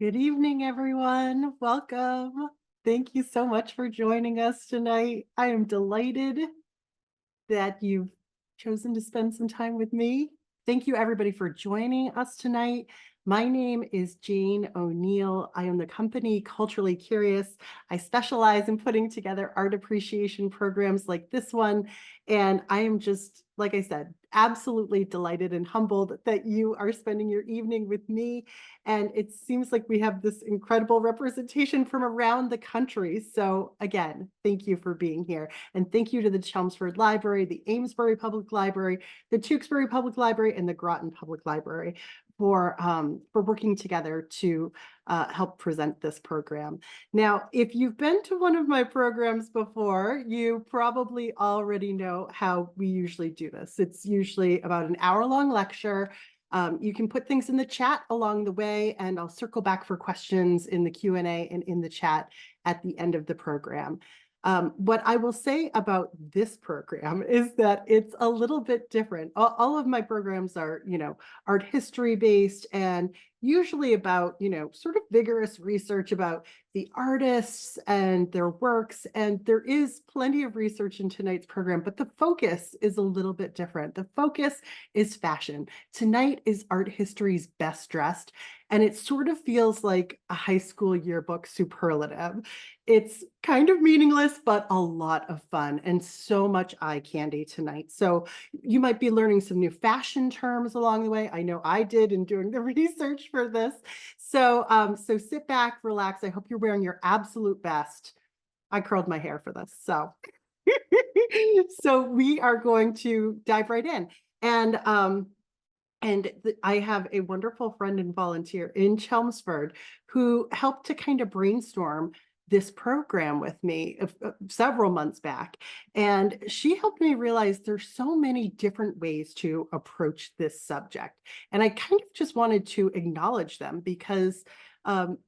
Good evening, everyone. Welcome. Thank you so much for joining us tonight. I am delighted that you've chosen to spend some time with me. Thank you, everybody, for joining us tonight. My name is Jane O'Neil. I am the company Culturally Curious. I specialize in putting together art appreciation programs like this one. And I am just, like I said, absolutely delighted and humbled that you are spending your evening with me. And it seems like we have this incredible representation from around the country. So again, thank you for being here. And thank you to the Chelmsford Library, the Amesbury Public Library, the Tewksbury Public Library, and the Groton Public Library for working together to help present this program. Now, if you've been to one of my programs before, you probably already know how we usually do this. It's usually about an hour-long lecture. You can put things in the chat along the way, and I'll circle back for questions in the Q&A and in the chat at the end of the program. What I will say about this program is that it's a little bit different. All of my programs are, art history based and usually about, sort of vigorous research about the artists and their works. And there is plenty of research in tonight's program, but the focus is a little bit different. The focus is fashion. Tonight is art history's best dressed, and it sort of feels like a high school yearbook superlative. It's kind of meaningless, but a lot of fun and so much eye candy tonight. So you might be learning some new fashion terms along the way. I know I did in doing the research for this. So sit back, relax. I hope you're wearing your absolute best. I curled my hair for this. So we are going to dive right in. And I have a wonderful friend and volunteer in Chelmsford who helped to kind of brainstorm this program with me several months back. And she helped me realize there's so many different ways to approach this subject. And I kind of just wanted to acknowledge them because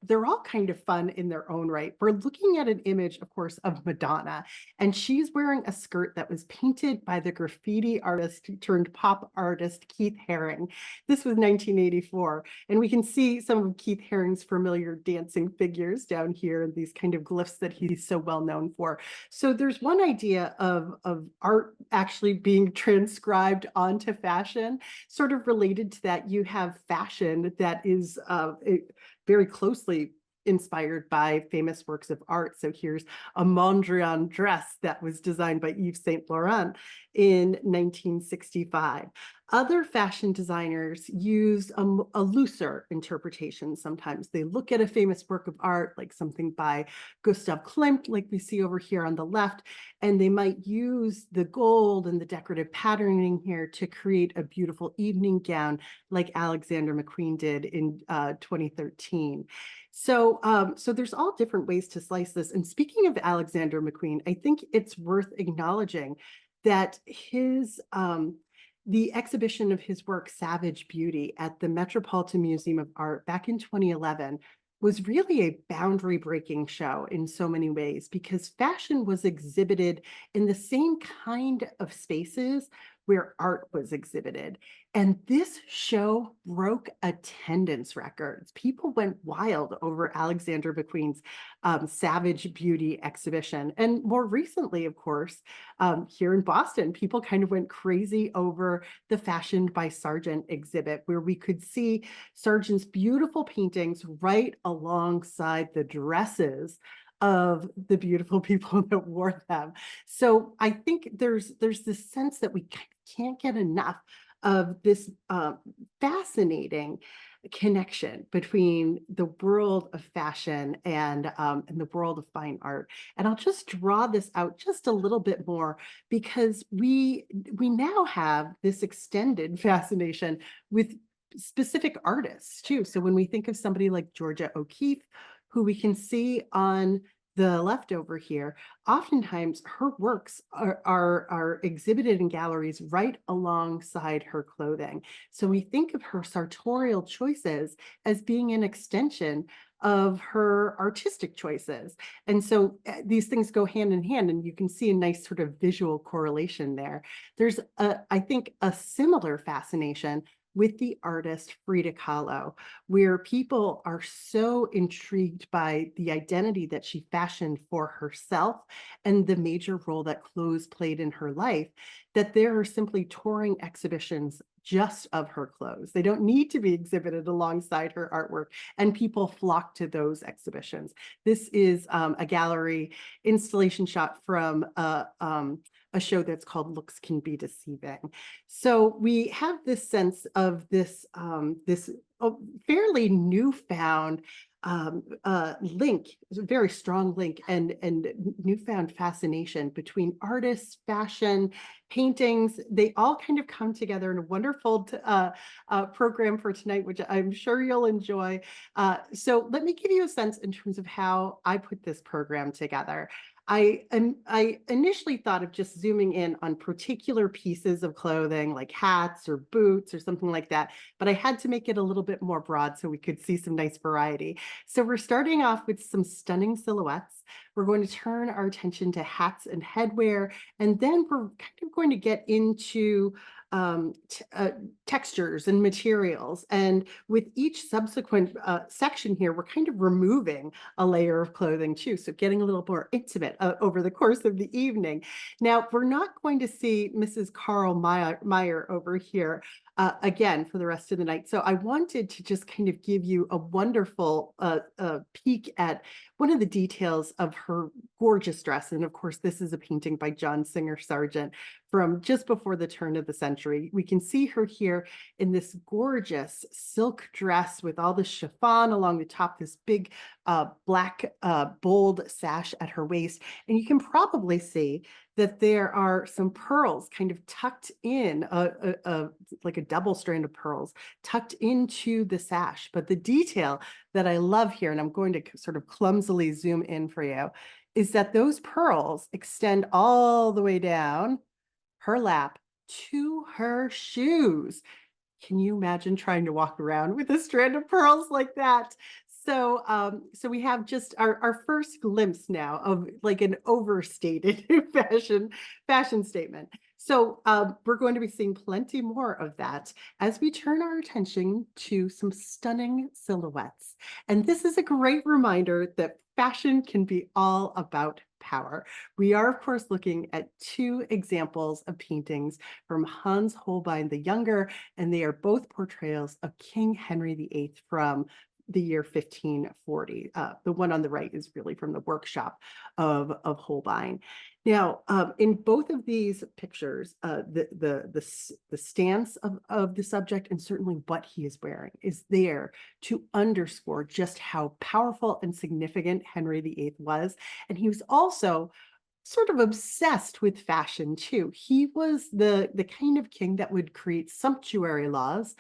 they're all kind of fun in their own right. We're looking at an image, of course, of Madonna, and she's wearing a skirt that was painted by the graffiti artist turned pop artist Keith Haring. This was 1984, and we can see some of Keith Haring's familiar dancing figures down here and these kind of glyphs that he's so well known for. So there's one idea of art actually being transcribed onto fashion. Sort of related to that, you have fashion that is very closely inspired by famous works of art. So here's a Mondrian dress that was designed by Yves Saint Laurent in 1965. Other fashion designers use a looser interpretation. Sometimes they look at a famous work of art, like something by Gustav Klimt, like we see over here on the left, and they might use the gold and the decorative patterning here to create a beautiful evening gown, like Alexander McQueen did in 2013. So there's all different ways to slice this. And speaking of Alexander McQueen, I think it's worth acknowledging that the exhibition of his work, Savage Beauty, at the Metropolitan Museum of Art back in 2011 was really a boundary breaking show in so many ways because fashion was exhibited in the same kind of spaces where art was exhibited. And this show broke attendance records. People went wild over Alexander McQueen's Savage Beauty exhibition. And more recently, of course, here in Boston, people kind of went crazy over the Fashioned by Sargent exhibit, where we could see Sargent's beautiful paintings right alongside the dresses of the beautiful people that wore them. So I think there's this sense that we can't get enough of this fascinating connection between the world of fashion and the world of fine art. And I'll just draw this out just a little bit more because we now have this extended fascination with specific artists too. So when we think of somebody like Georgia O'Keeffe, who we can see on the left over here, oftentimes her works are exhibited in galleries right alongside her clothing. So we think of her sartorial choices as being an extension of her artistic choices. And so these things go hand in hand, and you can see a nice sort of visual correlation there. There's, I think, a similar fascination with the artist Frida Kahlo, where people are so intrigued by the identity that she fashioned for herself and the major role that clothes played in her life, that there are simply touring exhibitions just of her clothes. They don't need to be exhibited alongside her artwork, and people flock to those exhibitions. This is a gallery installation shot from a show that's called Looks Can Be Deceiving. So we have this sense of this fairly newfound link, a very strong link and newfound fascination between artists, fashion, paintings. They all kind of come together in a wonderful program for tonight, which I'm sure you'll enjoy. So let me give you a sense in terms of how I put this program together. I initially thought of just zooming in on particular pieces of clothing like hats or boots or something like that, but I had to make it a little bit more broad so we could see some nice variety. So we're starting off with some stunning silhouettes. We're going to turn our attention to hats and headwear, and then we're kind of going to get into textures and materials. And with each subsequent section here, we're kind of removing a layer of clothing too. So getting a little more intimate over the course of the evening. Now, we're not going to see Mrs. Carl Meyer over here again for the rest of the night. So I wanted to just kind of give you a wonderful peek at one of the details of her gorgeous dress. And of course, this is a painting by John Singer Sargent from just before the turn of the century. We can see her here in this gorgeous silk dress with all the chiffon along the top, this big black bold sash at her waist. And you can probably see that there are some pearls kind of tucked in, like a double strand of pearls tucked into the sash. But the detail that I love here, and I'm going to sort of clumsily zoom in for you, is that those pearls extend all the way down her lap to her shoes. Can you imagine trying to walk around with a strand of pearls like that? So we have just our first glimpse now of like an overstated fashion statement. So we're going to be seeing plenty more of that as we turn our attention to some stunning silhouettes. And this is a great reminder that fashion can be all about power. We are, of course, looking at two examples of paintings from Hans Holbein the Younger, and they are both portrayals of King Henry VIII from the year 1540. The one on the right is really from the workshop of Holbein. Now, in both of these pictures, the stance of the subject and certainly what he is wearing is there to underscore just how powerful and significant Henry VIII was. And he was also sort of obsessed with fashion too. He was the kind of king that would create sumptuary laws,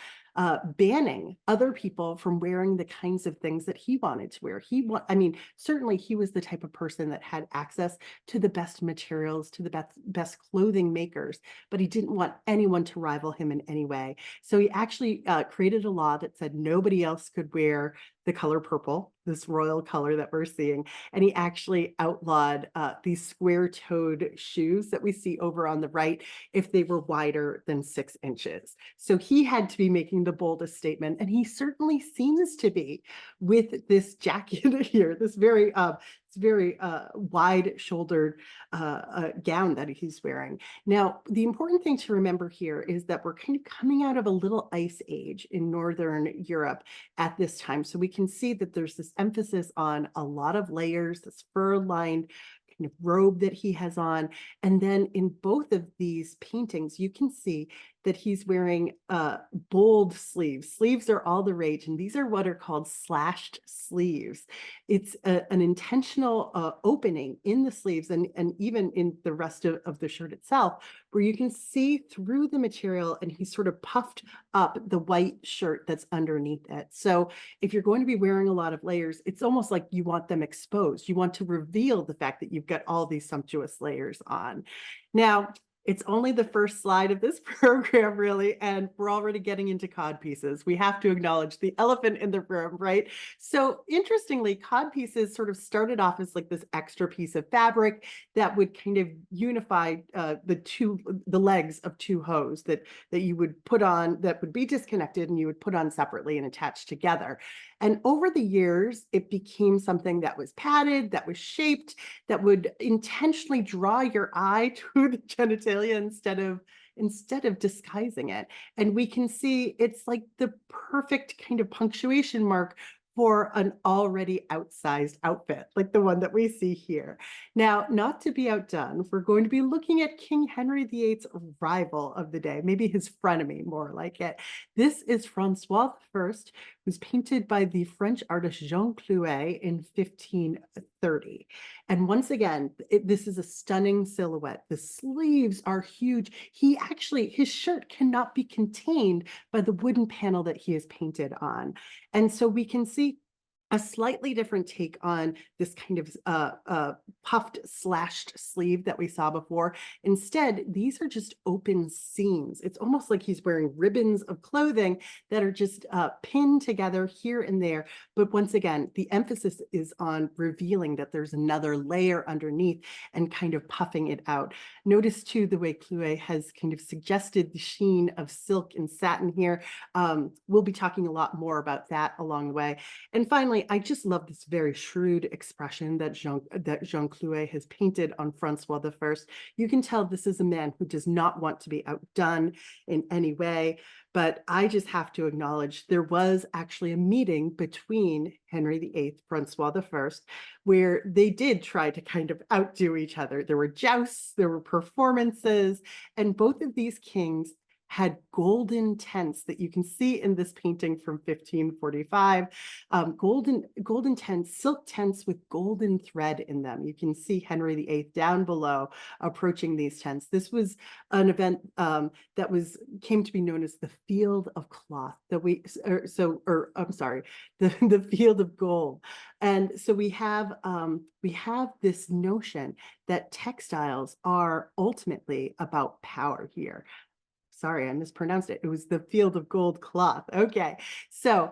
banning other people from wearing the kinds of things that he wanted to wear. I mean, certainly he was the type of person that had access to the best materials, to the best clothing makers, but he didn't want anyone to rival him in any way. So he actually created a law that said nobody else could wear the color purple, this royal color that we're seeing. And he actually outlawed these square-toed shoes that we see over on the right if they were wider than 6 inches. So he had to be making the boldest statement, and he certainly seems to be with this jacket here, this very wide-shouldered gown that he's wearing. Now, the important thing to remember here is that we're kind of coming out of a little ice age in Northern Europe at this time. So we can see that there's this emphasis on a lot of layers, this fur-lined kind of robe that he has on. And then in both of these paintings, you can see that he's wearing bold sleeves. Sleeves are all the rage, and these are what are called slashed sleeves. It's an intentional opening in the sleeves and even in the rest of the shirt itself, where you can see through the material, and he's sort of puffed up the white shirt that's underneath it. So if you're going to be wearing a lot of layers, it's almost like you want them exposed. You want to reveal the fact that you've got all these sumptuous layers on. Now, It's only the first slide of this program, really, and we're already getting into cod pieces. We have to acknowledge the elephant in the room, right? So, interestingly, cod pieces sort of started off as like this extra piece of fabric that would kind of unify the legs of two hose that you would put on that would be disconnected and you would put on separately and attach together. And over the years, it became something that was padded, that was shaped, that would intentionally draw your eye to the genitalia instead of disguising it. And we can see it's like the perfect kind of punctuation mark for an already outsized outfit, like the one that we see here. Now, not to be outdone, we're going to be looking at King Henry VIII's rival of the day, maybe his frenemy, more like it. This is Francois I, who's painted by the French artist Jean Clouet in 1530. And once again, this is a stunning silhouette. The sleeves are huge. His shirt cannot be contained by the wooden panel that he is painted on. And so we can see a slightly different take on this kind of puffed slashed sleeve that we saw before. Instead, these are just open seams. It's almost like he's wearing ribbons of clothing that are just pinned together here and there. But once again, the emphasis is on revealing that there's another layer underneath and kind of puffing it out. Notice too the way Clouet has kind of suggested the sheen of silk and satin here. We'll be talking a lot more about that along the way. And finally, I just love this very shrewd expression that Jean Clouet has painted on Francois I. You can tell this is a man who does not want to be outdone in any way, but I just have to acknowledge there was actually a meeting between Henry VIII, Francois I, where they did try to kind of outdo each other. There were jousts, there were performances, and both of these kings had golden tents that you can see in this painting from 1545. Golden tents, silk tents with golden thread in them. You can see Henry VIII down below approaching these tents. This was an event that came to be known as the Field of Cloth. I'm sorry, the Field of Gold. And so we have this notion that textiles are ultimately about power here. Sorry, I mispronounced it. It was the Field of Gold cloth. Okay. So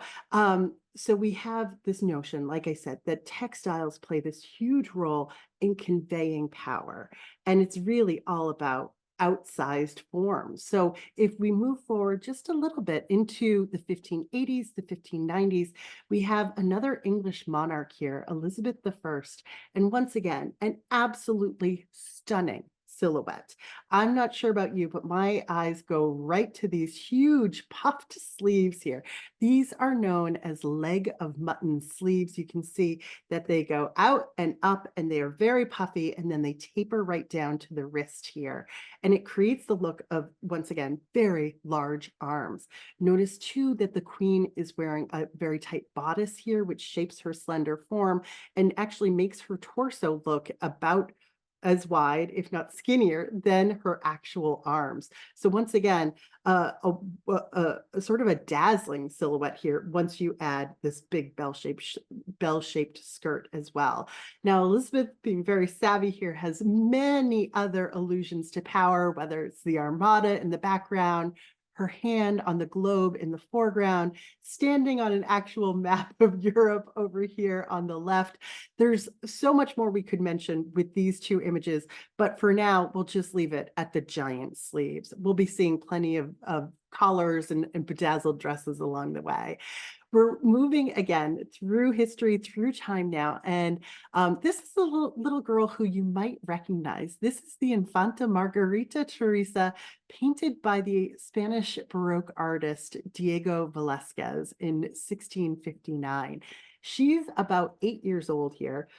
we have this notion, like I said, that textiles play this huge role in conveying power. And it's really all about outsized forms. So if we move forward just a little bit into the 1580s, the 1590s, we have another English monarch here, Elizabeth I. And once again, an absolutely stunning silhouette. I'm not sure about you, but my eyes go right to these huge puffed sleeves here. These are known as leg of mutton sleeves. You can see that they go out and up and they are very puffy and then they taper right down to the wrist here. And it creates the look of, once again, very large arms. Notice too that the queen is wearing a very tight bodice here, which shapes her slender form and actually makes her torso look about as wide, if not skinnier, than her actual arms. So once again, a sort of a dazzling silhouette here once you add this big bell-shaped skirt as well. Now, Elizabeth, being very savvy here, has many other allusions to power, whether it's the Armada in the background, her hand on the globe in the foreground, standing on an actual map of Europe over here on the left. There's so much more we could mention with these two images, but for now, we'll just leave it at the giant sleeves. We'll be seeing plenty of collars and bedazzled dresses along the way. We're moving again through history, through time now, and this is a little girl who you might recognize. This is the Infanta Margarita Teresa, painted by the Spanish Baroque artist Diego Velázquez in 1659. She's about 8 years old here.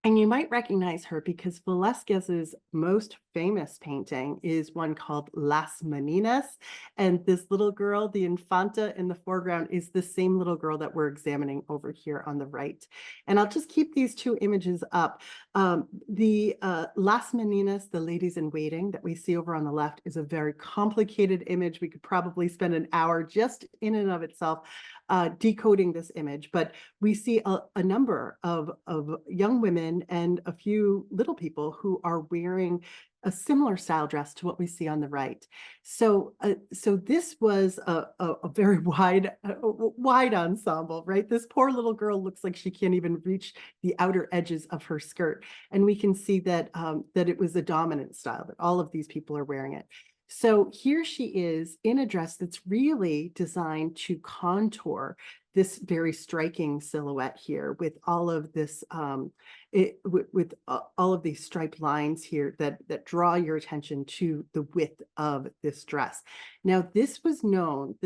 And you might recognize her because Velázquez's most famous painting is one called Las Meninas. And this little girl, the Infanta in the foreground, is the same little girl that we're examining over here on the right. And I'll just keep these two images up. The Las Meninas, the ladies in waiting that we see over on the left, is a very complicated image. We could probably spend an hour just in and of itself. decoding this image, but we see a number of young women and a few little people who are wearing a similar style dress to what we see on the right. So this was a very wide ensemble, right? This poor little girl looks like she can't even reach the outer edges of her skirt, and we can see that that it was a dominant style, that all of these people are wearing it. So here she is in a dress that's really designed to contour this very striking silhouette here with all of this all of these striped lines here that draw your attention to the width of this dress. Now, this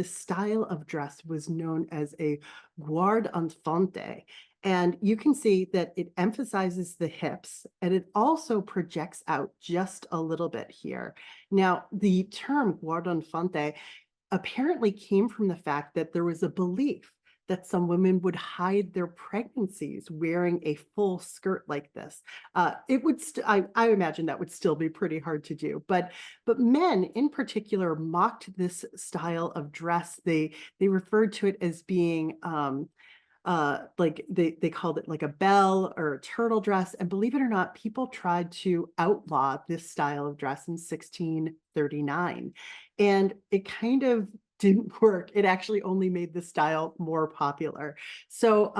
style of dress was known as a guardinfante. And you can see that it emphasizes the hips and it also projects out just a little bit here. Now, the term guardinfante apparently came from the fact that there was a belief that some women would hide their pregnancies wearing a full skirt like this. It would, I imagine that would still be pretty hard to do, but men in particular mocked this style of dress. They referred to it as being like they called it like a bell or a turtle dress. And believe it or not, people tried to outlaw this style of dress in 1639. And it kind of didn't work. It actually only made the style more popular. So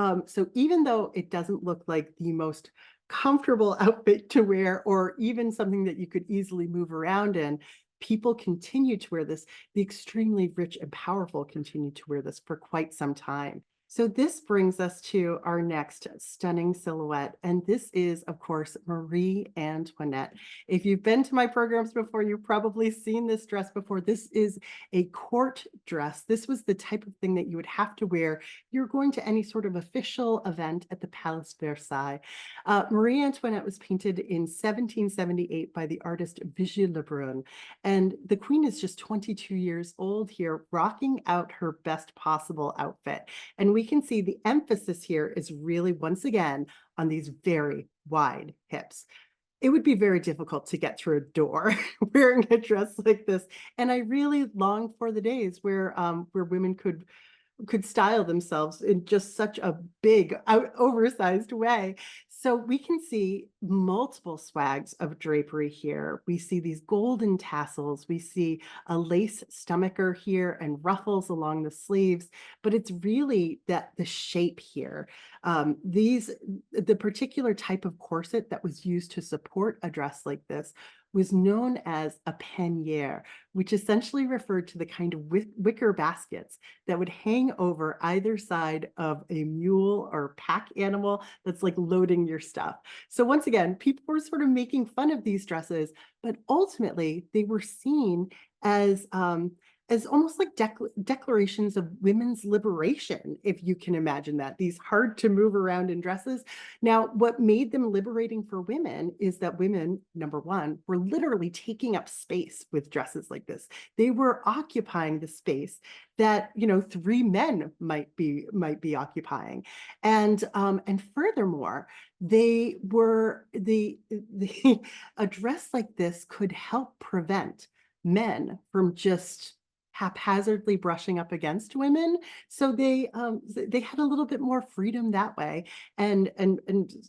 even though it doesn't look like the most comfortable outfit to wear, or even something that you could easily move around in, people continue to wear this. The extremely rich and powerful continue to wear this for quite some time. So this brings us to our next stunning silhouette, and this is, of course, Marie Antoinette. If you've been to my programs before, you've probably seen this dress before. This is a court dress. This was the type of thing that you would have to wear. You're going to any sort of official event at the Palace Versailles. Marie Antoinette was painted in 1778 by the artist Vigée Lebrun, and the queen is just 22 years old here, rocking out her best possible outfit. And we can see the emphasis here is really, once again, on these very wide hips. It would be very difficult to get through a door wearing a dress like this. And I really long for the days where women could style themselves in just such a big, oversized way. So we can see multiple swags of drapery here. We see these golden tassels. We see a lace stomacher here and ruffles along the sleeves, but it's really that the shape here. The particular type of corset that was used to support a dress like this was known as a panniere, which essentially referred to the kind of wicker baskets that would hang over either side of a mule or pack animal that's like loading your stuff. So once again, people were sort of making fun of these dresses, but ultimately they were seen as almost like declarations of women's liberation, if you can imagine that, these hard to move around in dresses. Now, what made them liberating for women is that women, number one, were literally taking up space with dresses like this. They were occupying the space that, you know, three men might be occupying. And furthermore, they were a dress like this could help prevent men from just haphazardly brushing up against women. So they had a little bit more freedom that way. And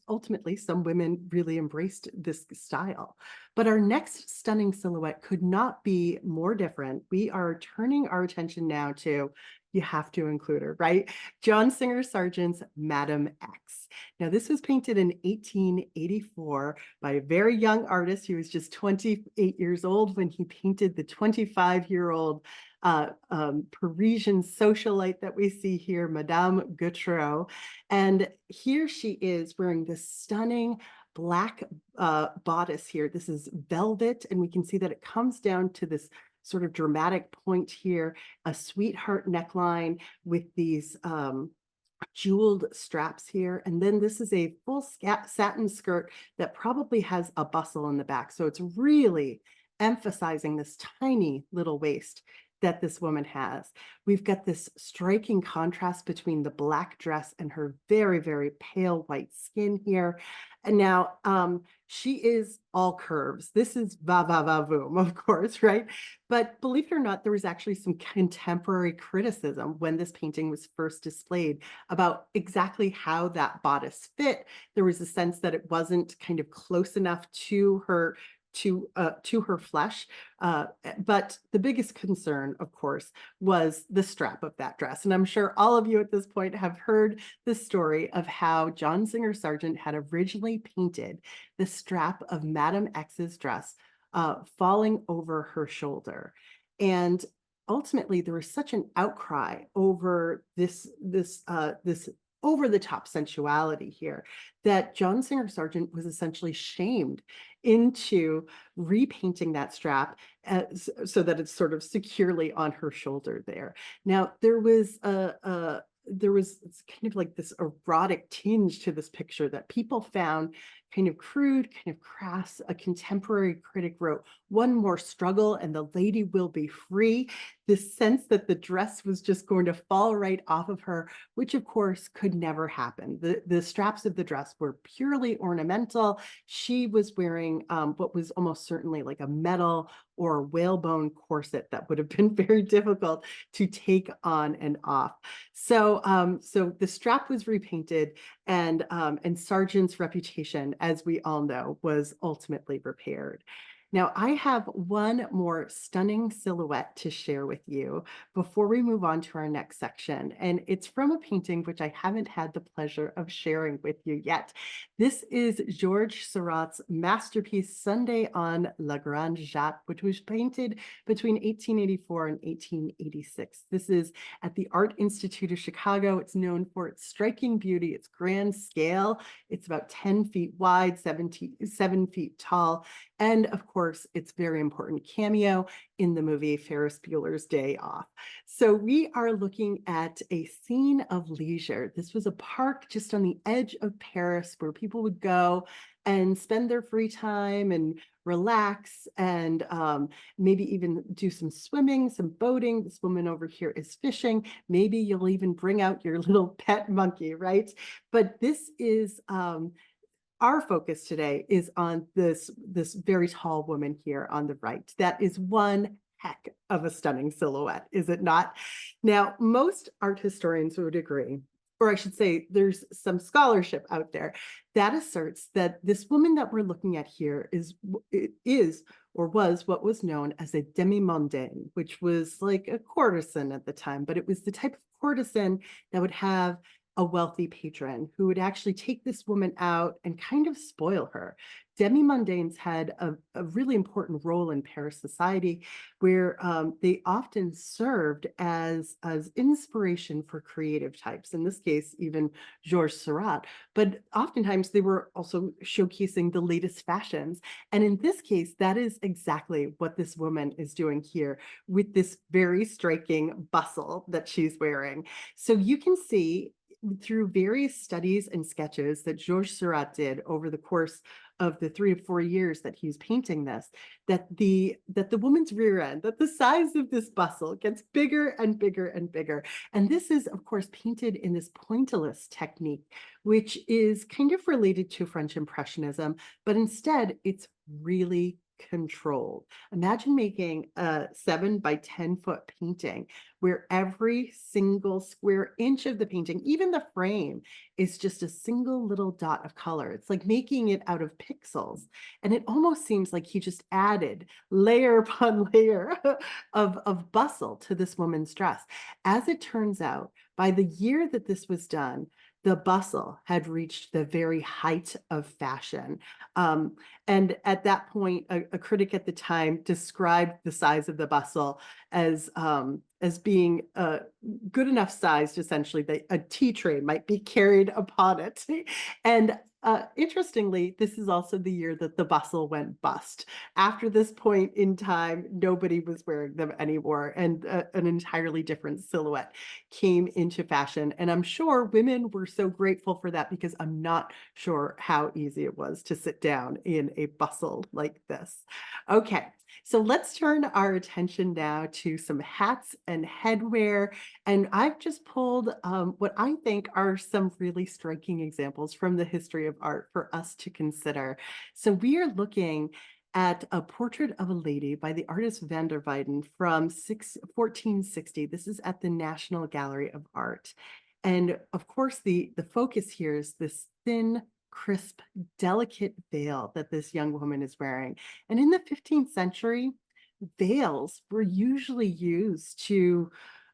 ultimately some women really embraced this style. But our next stunning silhouette could not be more different. We are turning our attention now to, you have to include her, right? John Singer Sargent's Madame X. Now, this was painted in 1884 by a very young artist. He was just 28 years old when he painted the 25-year-old Parisian socialite that we see here, Madame Gautreau. And here she is wearing this stunning black bodice here. This is velvet, and we can see that it comes down to this sort of dramatic point here, a sweetheart neckline with these jeweled straps here. And then this is a full satin skirt that probably has a bustle in the back. So it's really emphasizing this tiny little waist. that this woman has. We've got this striking contrast between the black dress and her very, very pale white skin here. And now, she is all curves. This is va va va voom, of course, right? But believe it or not, there was actually some contemporary criticism when this painting was first displayed about exactly how that bodice fit. There was a sense that it wasn't kind of close enough to her flesh. But the biggest concern, of course, was the strap of that dress. And I'm sure all of you at this point have heard the story of how John Singer Sargent had originally painted the strap of Madame X's dress falling over her shoulder. And ultimately, there was such an outcry over this over the top sensuality here that John Singer Sargent was essentially shamed into repainting that strap so that it's sort of securely on her shoulder there. Now, there was it's kind of like this erotic tinge to this picture that people found kind of crude, kind of crass. A contemporary critic wrote, "One more struggle and the lady will be free." This sense that the dress was just going to fall right off of her, which of course could never happen. The straps of the dress were purely ornamental. She was wearing what was almost certainly like a metal or whalebone corset that would have been very difficult to take on and off. So the strap was repainted, and Sargent's reputation, as we all know, was ultimately repaired. Now, I have one more stunning silhouette to share with you before we move on to our next section. And it's from a painting which I haven't had the pleasure of sharing with you yet. This is Georges Seurat's masterpiece, Sunday on La Grande Jatte, which was painted between 1884 and 1886. This is at the Art Institute of Chicago. It's known for its striking beauty, its grand scale. It's about 10 feet wide, 7 feet tall, and of course, its very important cameo in the movie Ferris Bueller's Day Off. So we are looking at a scene of leisure. This was a park just on the edge of Paris where people would go and spend their free time and relax and maybe even do some swimming, some boating. This woman over here is fishing. Maybe you'll even bring out your little pet monkey, right? But this is our focus today is on this very tall woman here on the right. That is one heck of a stunning silhouette, is it not? Now, most art historians would agree, or I should say, there's some scholarship out there that asserts that this woman that we're looking at here is or was what was known as a demi-mondaine, which was like a courtesan at the time, but it was the type of courtesan that would have a wealthy patron who would actually take this woman out and kind of spoil her. Demi-mondaines had a really important role in Paris society where they often served as inspiration for creative types, in this case, even Georges Seurat. But oftentimes they were also showcasing the latest fashions. And in this case, that is exactly what this woman is doing here with this very striking bustle that she's wearing. So you can see through various studies and sketches that Georges Seurat did over the course of the 3 to 4 years that he was painting this, that the woman's rear end, that the size of this bustle gets bigger and bigger and bigger. And this is, of course, painted in this pointillist technique, which is kind of related to French Impressionism, but instead it's really controlled. Imagine making a 7 by 10 foot painting where every single square inch of the painting, even the frame, is just a single little dot of color. It's like making it out of pixels. And it almost seems like he just added layer upon layer of bustle to this woman's dress. As it turns out, by the year that this was done, the bustle had reached the very height of fashion. And at that point, a critic at the time described the size of the bustle as being good enough sized, essentially, that a tea tray might be carried upon it. And Interestingly, this is also the year that the bustle went bust. After this point in time, nobody was wearing them anymore, and an entirely different silhouette came into fashion. And I'm sure women were so grateful for that because I'm not sure how easy it was to sit down in a bustle like this. Okay, so let's turn our attention now to some hats and headwear. And I've just pulled what I think are some really striking examples from the history of art for us to consider. So we are looking at a portrait of a lady by the artist van der Weyden from 1460. This is at the National Gallery of Art. And of course, the focus here is this thin, crisp, delicate veil that this young woman is wearing. And in the 15th century, veils were usually used to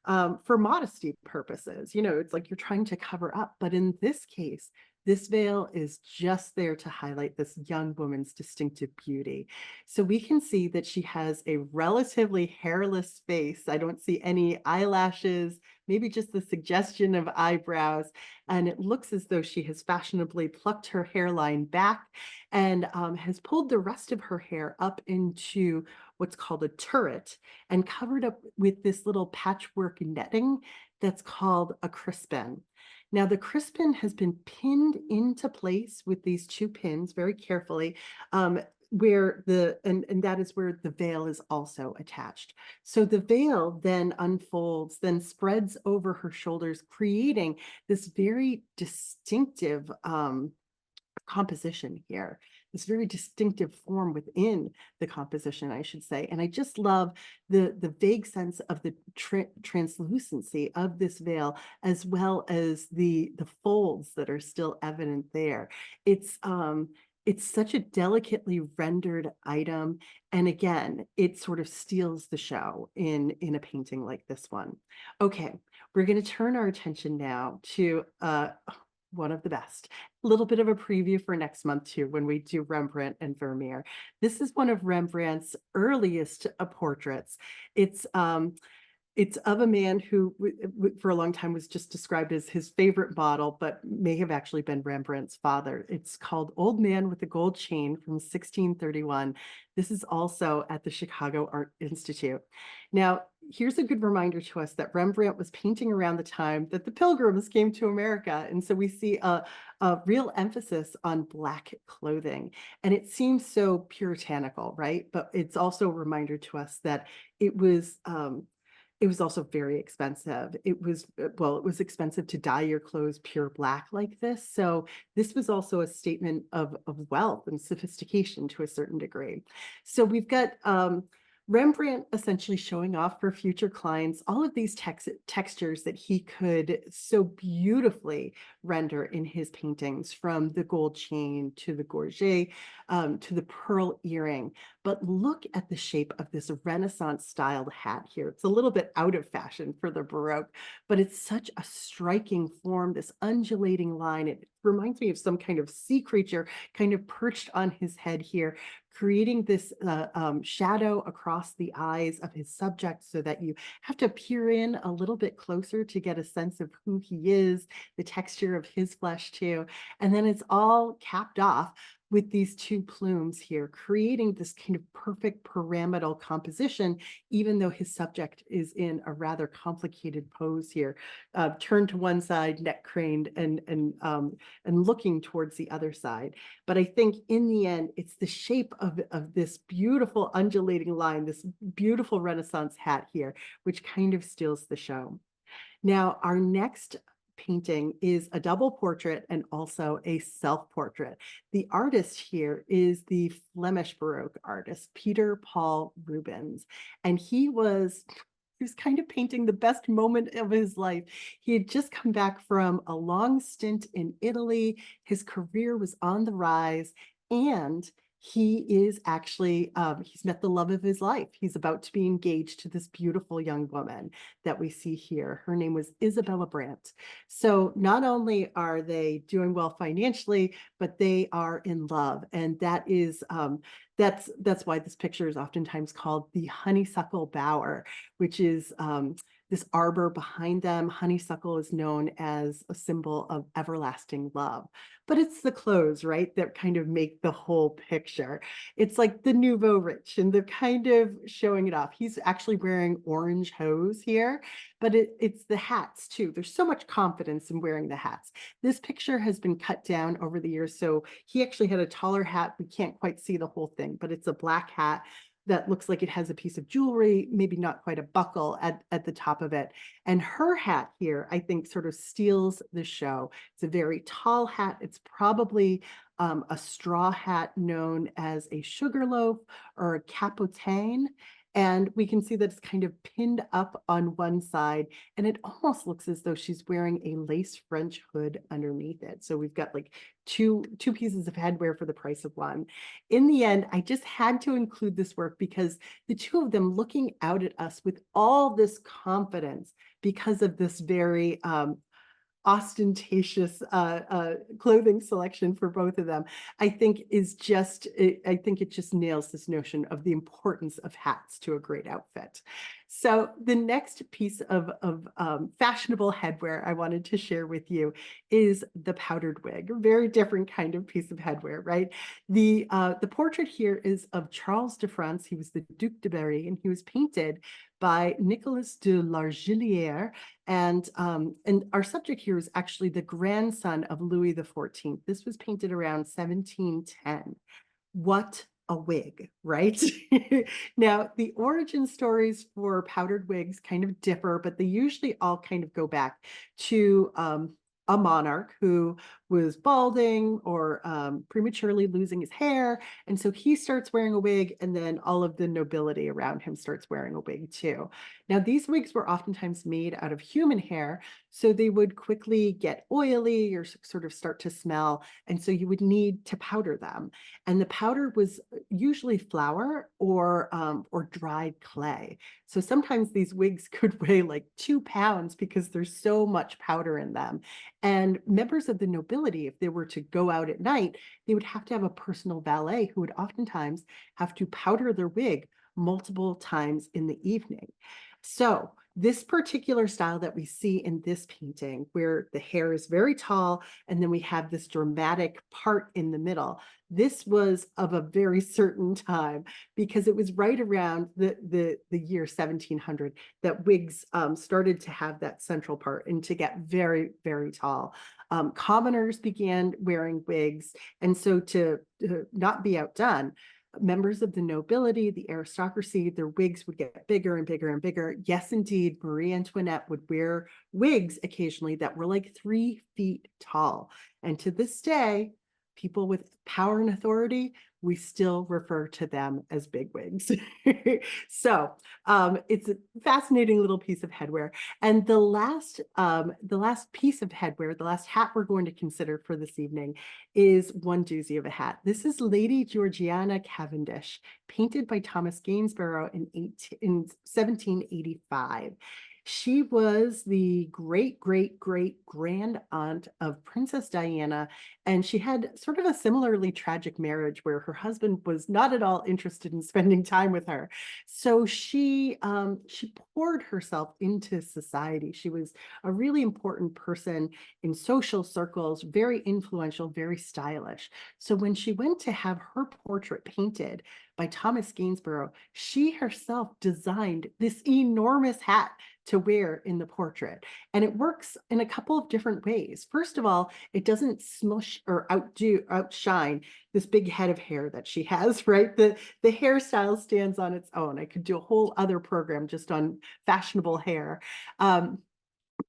for modesty purposes. You know, it's like you're trying to cover up. But in this case, this veil is just there to highlight this young woman's distinctive beauty. So we can see that she has a relatively hairless face. I don't see any eyelashes, maybe just the suggestion of eyebrows. And it looks as though she has fashionably plucked her hairline back and has pulled the rest of her hair up into what's called a turret and covered up with this little patchwork netting that's called a crispin. Now, the crispin has been pinned into place with these two pins very carefully, where and that is where the veil is also attached. So the veil then unfolds, then spreads over her shoulders, creating this very distinctive composition here, this very distinctive form within the composition, I should say. And I just love the vague sense of the translucency of this veil, as well as the folds that are still evident there. It's such a delicately rendered item. And again, it sort of steals the show in a painting like this one. Okay, we're going to turn our attention now to one of the best. A little bit of a preview for next month too, when we do Rembrandt and Vermeer. This is one of Rembrandt's earliest portraits. It's it's of a man who, for a long time, was just described as his favorite model, but may have actually been Rembrandt's father. It's called Old Man with a Gold Chain from 1631. This is also at the Chicago Art Institute. Now, here's a good reminder to us that Rembrandt was painting around the time that the Pilgrims came to America. And so we see a real emphasis on Black clothing. And it seems so puritanical, right? But it's also a reminder to us that it was it was also very expensive. It was, well, it was expensive to dye your clothes pure black like this. So this was also a statement of wealth and sophistication to a certain degree. So we've got Rembrandt essentially showing off for future clients all of these textures that he could so beautifully render in his paintings, from the gold chain to the gorget, to the pearl earring. But look at the shape of this Renaissance styled hat here. It's a little bit out of fashion for the Baroque, but it's such a striking form, this undulating line. It reminds me of some kind of sea creature kind of perched on his head here, creating this shadow across the eyes of his subject, so that you have to peer in a little bit closer to get a sense of who he is, the texture of his flesh too. And then it's all capped off with these two plumes here, creating this kind of perfect pyramidal composition, even though his subject is in a rather complicated pose here, turned to one side, neck craned, and looking towards the other side. But I think in the end, it's the shape of this beautiful undulating line, this beautiful Renaissance hat here, which kind of steals the show. Now, our next painting is a double portrait and also a self-portrait. The artist here is the Flemish Baroque artist, Peter Paul Rubens, and he was kind of painting the best moment of his life. He had just come back from a long stint in Italy. His career was on the rise, and he is actually, he's met the love of his life. He's about to be engaged to this beautiful young woman that we see here. Her name was Isabella Brandt. So not only are they doing well financially, but they are in love. And that is, that's why this picture is oftentimes called the honeysuckle bower, which is this arbor behind them. Honeysuckle is known as a symbol of everlasting love. But it's the clothes, right, that kind of make the whole picture. It's like the nouveau rich, and they're kind of showing it off. He's actually wearing orange hose here, but it's the hats too. There's so much confidence in wearing the hats. This picture has been cut down over the years, so he actually had a taller hat. We can't quite see the whole thing, but it's a black hat that looks like it has a piece of jewelry, maybe not quite a buckle at the top of it. And her hat here, I think, sort of steals the show. It's a very tall hat. It's probably a straw hat known as a sugarloaf or a capotane. And we can see that it's kind of pinned up on one side, and it almost looks as though she's wearing a lace French hood underneath it. So we've got like two pieces of headwear for the price of one. In the end, I just had to include this work because the two of them looking out at us with all this confidence because of this very ostentatious clothing selection for both of them, I think I think it just nails this notion of the importance of hats to a great outfit. So the next piece of fashionable headwear I wanted to share with you is the powdered wig, a very different kind of piece of headwear, right? The portrait here is of Charles de France. He was the Duc de Berry, and he was painted by Nicolas de Largillière. And our subject here is actually the grandson of Louis XIV. This was painted around 1710. What a wig, right? Now, the origin stories for powdered wigs kind of differ, but they usually all kind of go back to a monarch who was balding or prematurely losing his hair. And so he starts wearing a wig, and then all of the nobility around him starts wearing a wig too. Now, these wigs were oftentimes made out of human hair, so they would quickly get oily or sort of start to smell. And so you would need to powder them. And the powder was usually flour or dried clay. So sometimes these wigs could weigh like 2 pounds because there's so much powder in them. And members of the nobility, if they were to go out at night, they would have to have a personal valet who would oftentimes have to powder their wig multiple times in the evening. So this particular style that we see in this painting, where the hair is very tall and then we have this dramatic part in the middle, this was of a very certain time because it was right around the year 1700 that wigs started to have that central part and to get very, very tall. Commoners began wearing wigs, and so to not be outdone, members of the nobility, the aristocracy, their wigs would get bigger and bigger and bigger. Yes, indeed, Marie Antoinette would wear wigs occasionally that were like 3 feet tall. And to this day, people with power and authority, we still refer to them as bigwigs. So it's a fascinating little piece of headwear. And the last piece of headwear, the last hat we're going to consider for this evening is one doozy of a hat. This is Lady Georgiana Cavendish, painted by Thomas Gainsborough in 1785. She was the great, great, great grand aunt of Princess Diana, and she had sort of a similarly tragic marriage where her husband was not at all interested in spending time with her. So she poured herself into society. She was a really important person in social circles, very influential, very stylish. So when she went to have her portrait painted by Thomas Gainsborough, she herself designed this enormous hat to wear in the portrait. And it works in a couple of different ways. First of all, it doesn't smush or outshine this big head of hair that she has, right? The hairstyle stands on its own. I could do a whole other program just on fashionable hair.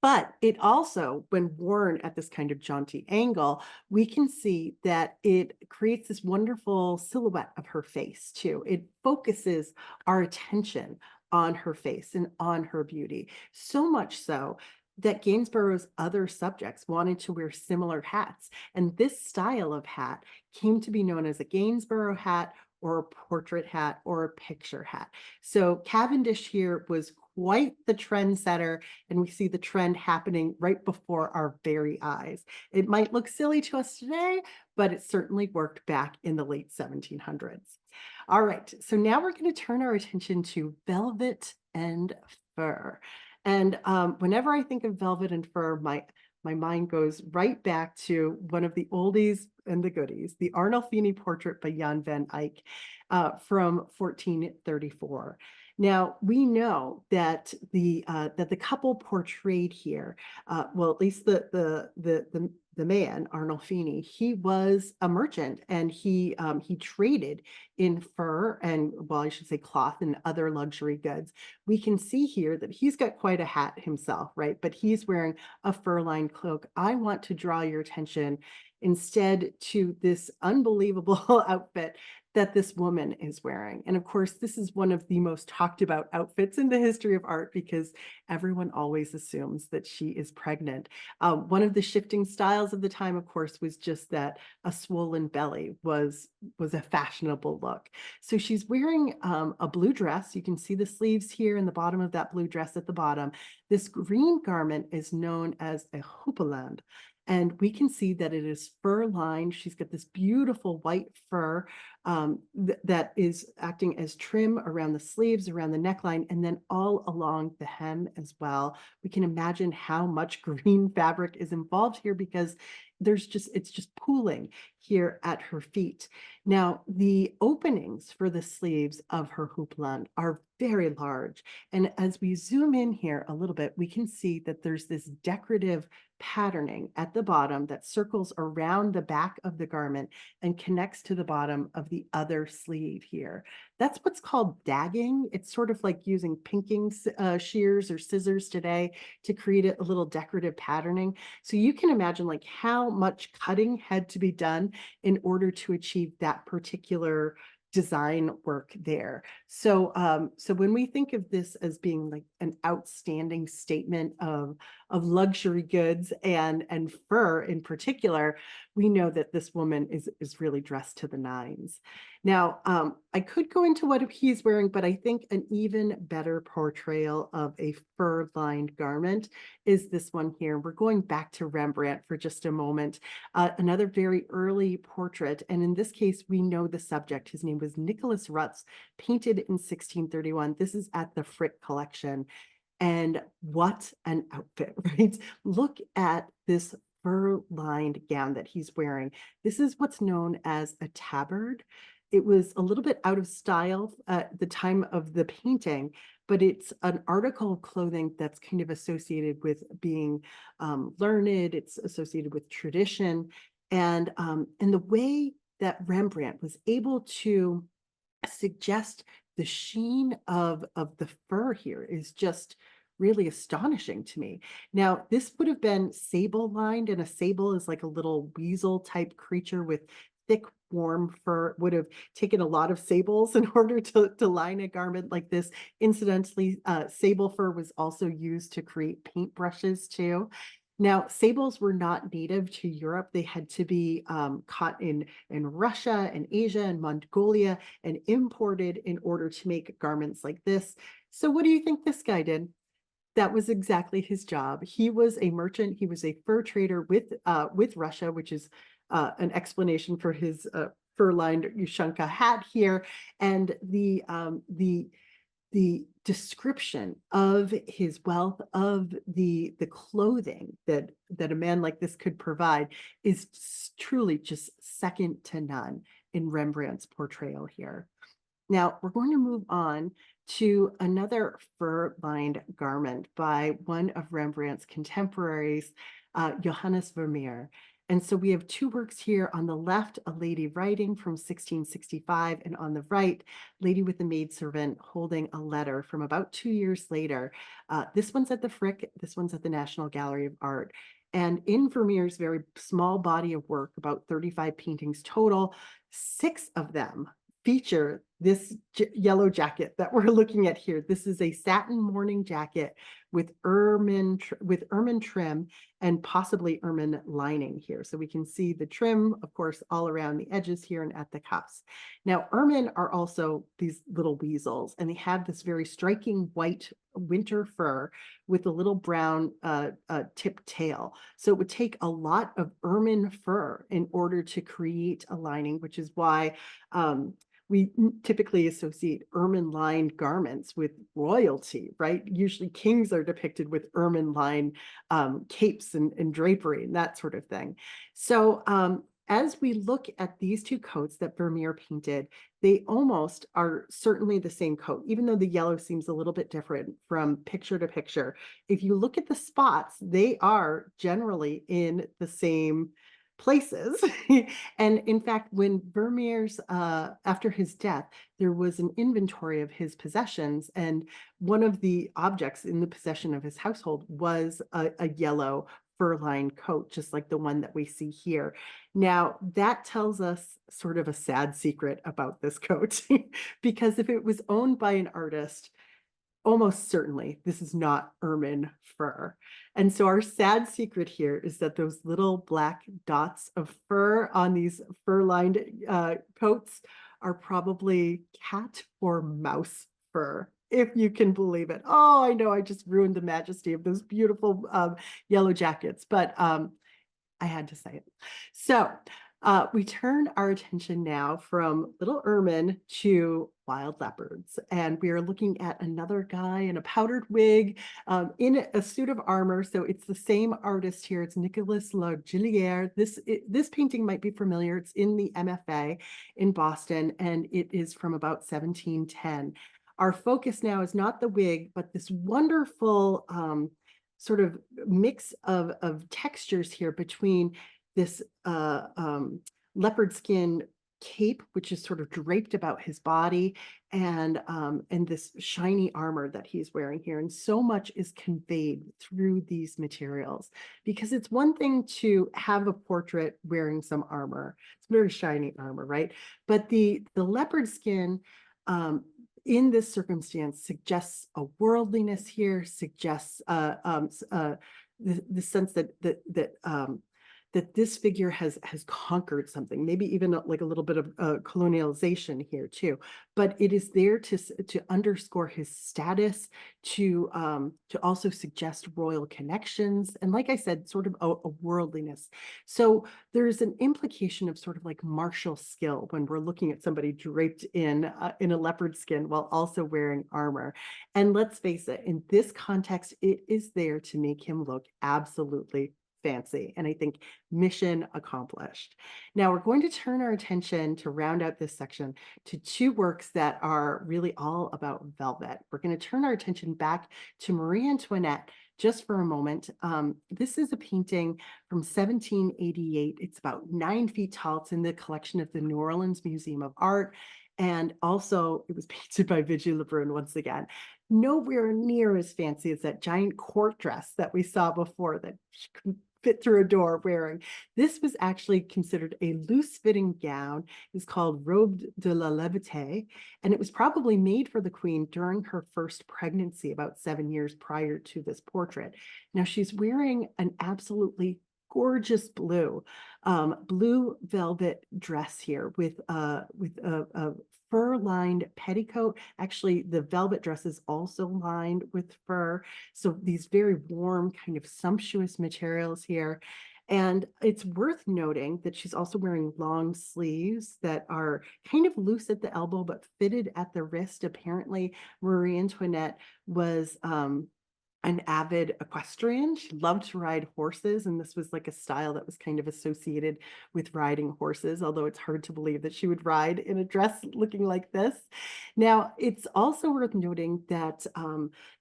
But it also, when worn at this kind of jaunty angle, we can see that it creates this wonderful silhouette of her face too. It focuses our attention on her face and on her beauty, so much so that Gainsborough's other subjects wanted to wear similar hats. And this style of hat came to be known as a Gainsborough hat or a portrait hat or a picture hat. So Cavendish here was quite the trendsetter, and we see the trend happening right before our very eyes. It might look silly to us today, but it certainly worked back in the late 1700s. All right, so now we're going to turn our attention to velvet and fur. And whenever I think of velvet and fur, my mind goes right back to one of the oldies and the goodies, the Arnolfini portrait by Jan van Eyck from 1434. Now we know that the couple portrayed here, well, at least the man Arnolfini, he was a merchant, and he traded in fur and, well, I should say cloth and other luxury goods. We can see here that he's got quite a hat himself, right? But he's wearing a fur-lined cloak. I want to draw your attention instead to this unbelievable outfit that this woman is wearing. And of course, this is one of the most talked about outfits in the history of art because everyone always assumes that she is pregnant. One of the shifting styles of the time, of course, was just that a swollen belly was a fashionable look. So she's wearing a blue dress. You can see the sleeves here in the bottom of that blue dress at the bottom. This green garment is known as a houppelande. And we can see that it is fur lined. She's got this beautiful white fur that is acting as trim around the sleeves, around the neckline, and then all along the hem as well. We can imagine how much green fabric is involved here because it's just pooling here at her feet. Now, the openings for the sleeves of her houppelande are very large. And as we zoom in here a little bit, we can see that there's this decorative patterning at the bottom that circles around the back of the garment and connects to the bottom of the other sleeve here. That's what's called dagging. It's sort of like using pinking shears or scissors today to create a little decorative patterning. So you can imagine like how much cutting had to be done in order to achieve that particular design work there. So when we think of this as being like an outstanding statement of luxury goods and fur in particular, we know that this woman is really dressed to the nines. Now, I could go into what he's wearing, but I think an even better portrayal of a fur-lined garment is this one here. We're going back to Rembrandt for just a moment, another very early portrait. And in this case, we know the subject. His name was Nicholas Rutz, painted in 1631. This is at the Frick collection. And what an outfit, right? Look at this fur-lined gown that he's wearing. This is what's known as a tabard. It was a little bit out of style at the time of the painting, but it's an article of clothing that's kind of associated with being learned. It's associated with tradition. And the way that Rembrandt was able to suggest the sheen of the fur here is just really astonishing to me. Now, this would have been sable lined, and a sable is like a little weasel type creature with thick, warm fur. It would have taken a lot of sables in order to line a garment like this. Incidentally, sable fur was also used to create paintbrushes too. Now, sables were not native to Europe. They had to be caught in Russia and Asia and Mongolia and imported in order to make garments like this. So what do you think this guy did? That was exactly his job. He was a merchant. He was a fur trader with Russia, which is an explanation for his fur-lined Ushanka hat here. And the description of his wealth, of the clothing that a man like this could provide is truly just second to none in Rembrandt's portrayal here. Now we're going to move on to another fur-lined garment by one of Rembrandt's contemporaries, Johannes Vermeer. And so we have two works here. On the left, a lady writing from 1665, and on the right, lady with a maidservant holding a letter from about 2 years later. This one's at the Frick, this one's at the National Gallery of Art. And in Vermeer's very small body of work, about 35 paintings total, 6 of them feature this yellow jacket that we're looking at here. This is a satin morning jacket with ermine trim and possibly ermine lining here. So we can see the trim, of course, all around the edges here and at the cuffs. Now, ermine are also these little weasels, and they have this very striking white winter fur with a little brown tipped tail. So it would take a lot of ermine fur in order to create a lining, which is why we typically associate ermine-lined garments with royalty, right? Usually kings are depicted with ermine-lined capes and drapery and that sort of thing. So as we look at these two coats that Vermeer painted, they almost are certainly the same coat, even though the yellow seems a little bit different from picture to picture. If you look at the spots, they are generally in the same places. And in fact, when Vermeer's, after his death, there was an inventory of his possessions, and one of the objects in the possession of his household was a yellow fur-lined coat, just like the one that we see here. Now, that tells us sort of a sad secret about this coat, because if it was owned by an artist, almost certainly this is not ermine fur. And so our sad secret here is that those little black dots of fur on these fur-lined coats are probably cat or mouse fur, if you can believe it. Oh, I know I just ruined the majesty of those beautiful yellow jackets, but I had to say it. So we turn our attention now from little ermine to wild leopards. And we are looking at another guy in a powdered wig in a suit of armor. So it's the same artist here. It's Nicolas Laudillière. This painting might be familiar. It's in the MFA in Boston, and it is from about 1710. Our focus now is not the wig, but this wonderful sort of mix of textures here between this leopard skin cape, which is sort of draped about his body, and this shiny armor that he's wearing here. And so much is conveyed through these materials, because it's one thing to have a portrait wearing some armor. It's very shiny armor, right? But the leopard skin in this circumstance suggests a worldliness here, suggests the sense that this figure has conquered something, maybe even like a little bit of colonialization here too. But it is there to underscore his status, to also suggest royal connections, and like I said, sort of a worldliness. So there's an implication of sort of like martial skill when we're looking at somebody draped in a leopard skin while also wearing armor. And let's face it, in this context, it is there to make him look absolutely fancy. And I think mission accomplished. Now we're going to turn our attention to round out this section to two works that are really all about velvet. We're going to turn our attention back to Marie Antoinette just for a moment. This is a painting from 1788. It's about 9 feet tall. It's in the collection of the New Orleans Museum of Art. And also it was painted by Vigie Lebrun once again. Nowhere near as fancy as that giant court dress that we saw before that she couldn't fit through a door wearing. This was actually considered a loose-fitting gown. It's called Robe de la Levité, and it was probably made for the queen during her first pregnancy about 7 years prior to this portrait. Now she's wearing an absolutely gorgeous blue velvet dress here with a fur-lined petticoat. Actually, the velvet dress is also lined with fur. So these very warm, kind of sumptuous materials here. And it's worth noting that she's also wearing long sleeves that are kind of loose at the elbow, but fitted at the wrist. Apparently, Marie Antoinette was an avid equestrian. She loved to ride horses, and this was like a style that was kind of associated with riding horses, although it's hard to believe that she would ride in a dress looking like this. Now, it's also worth noting that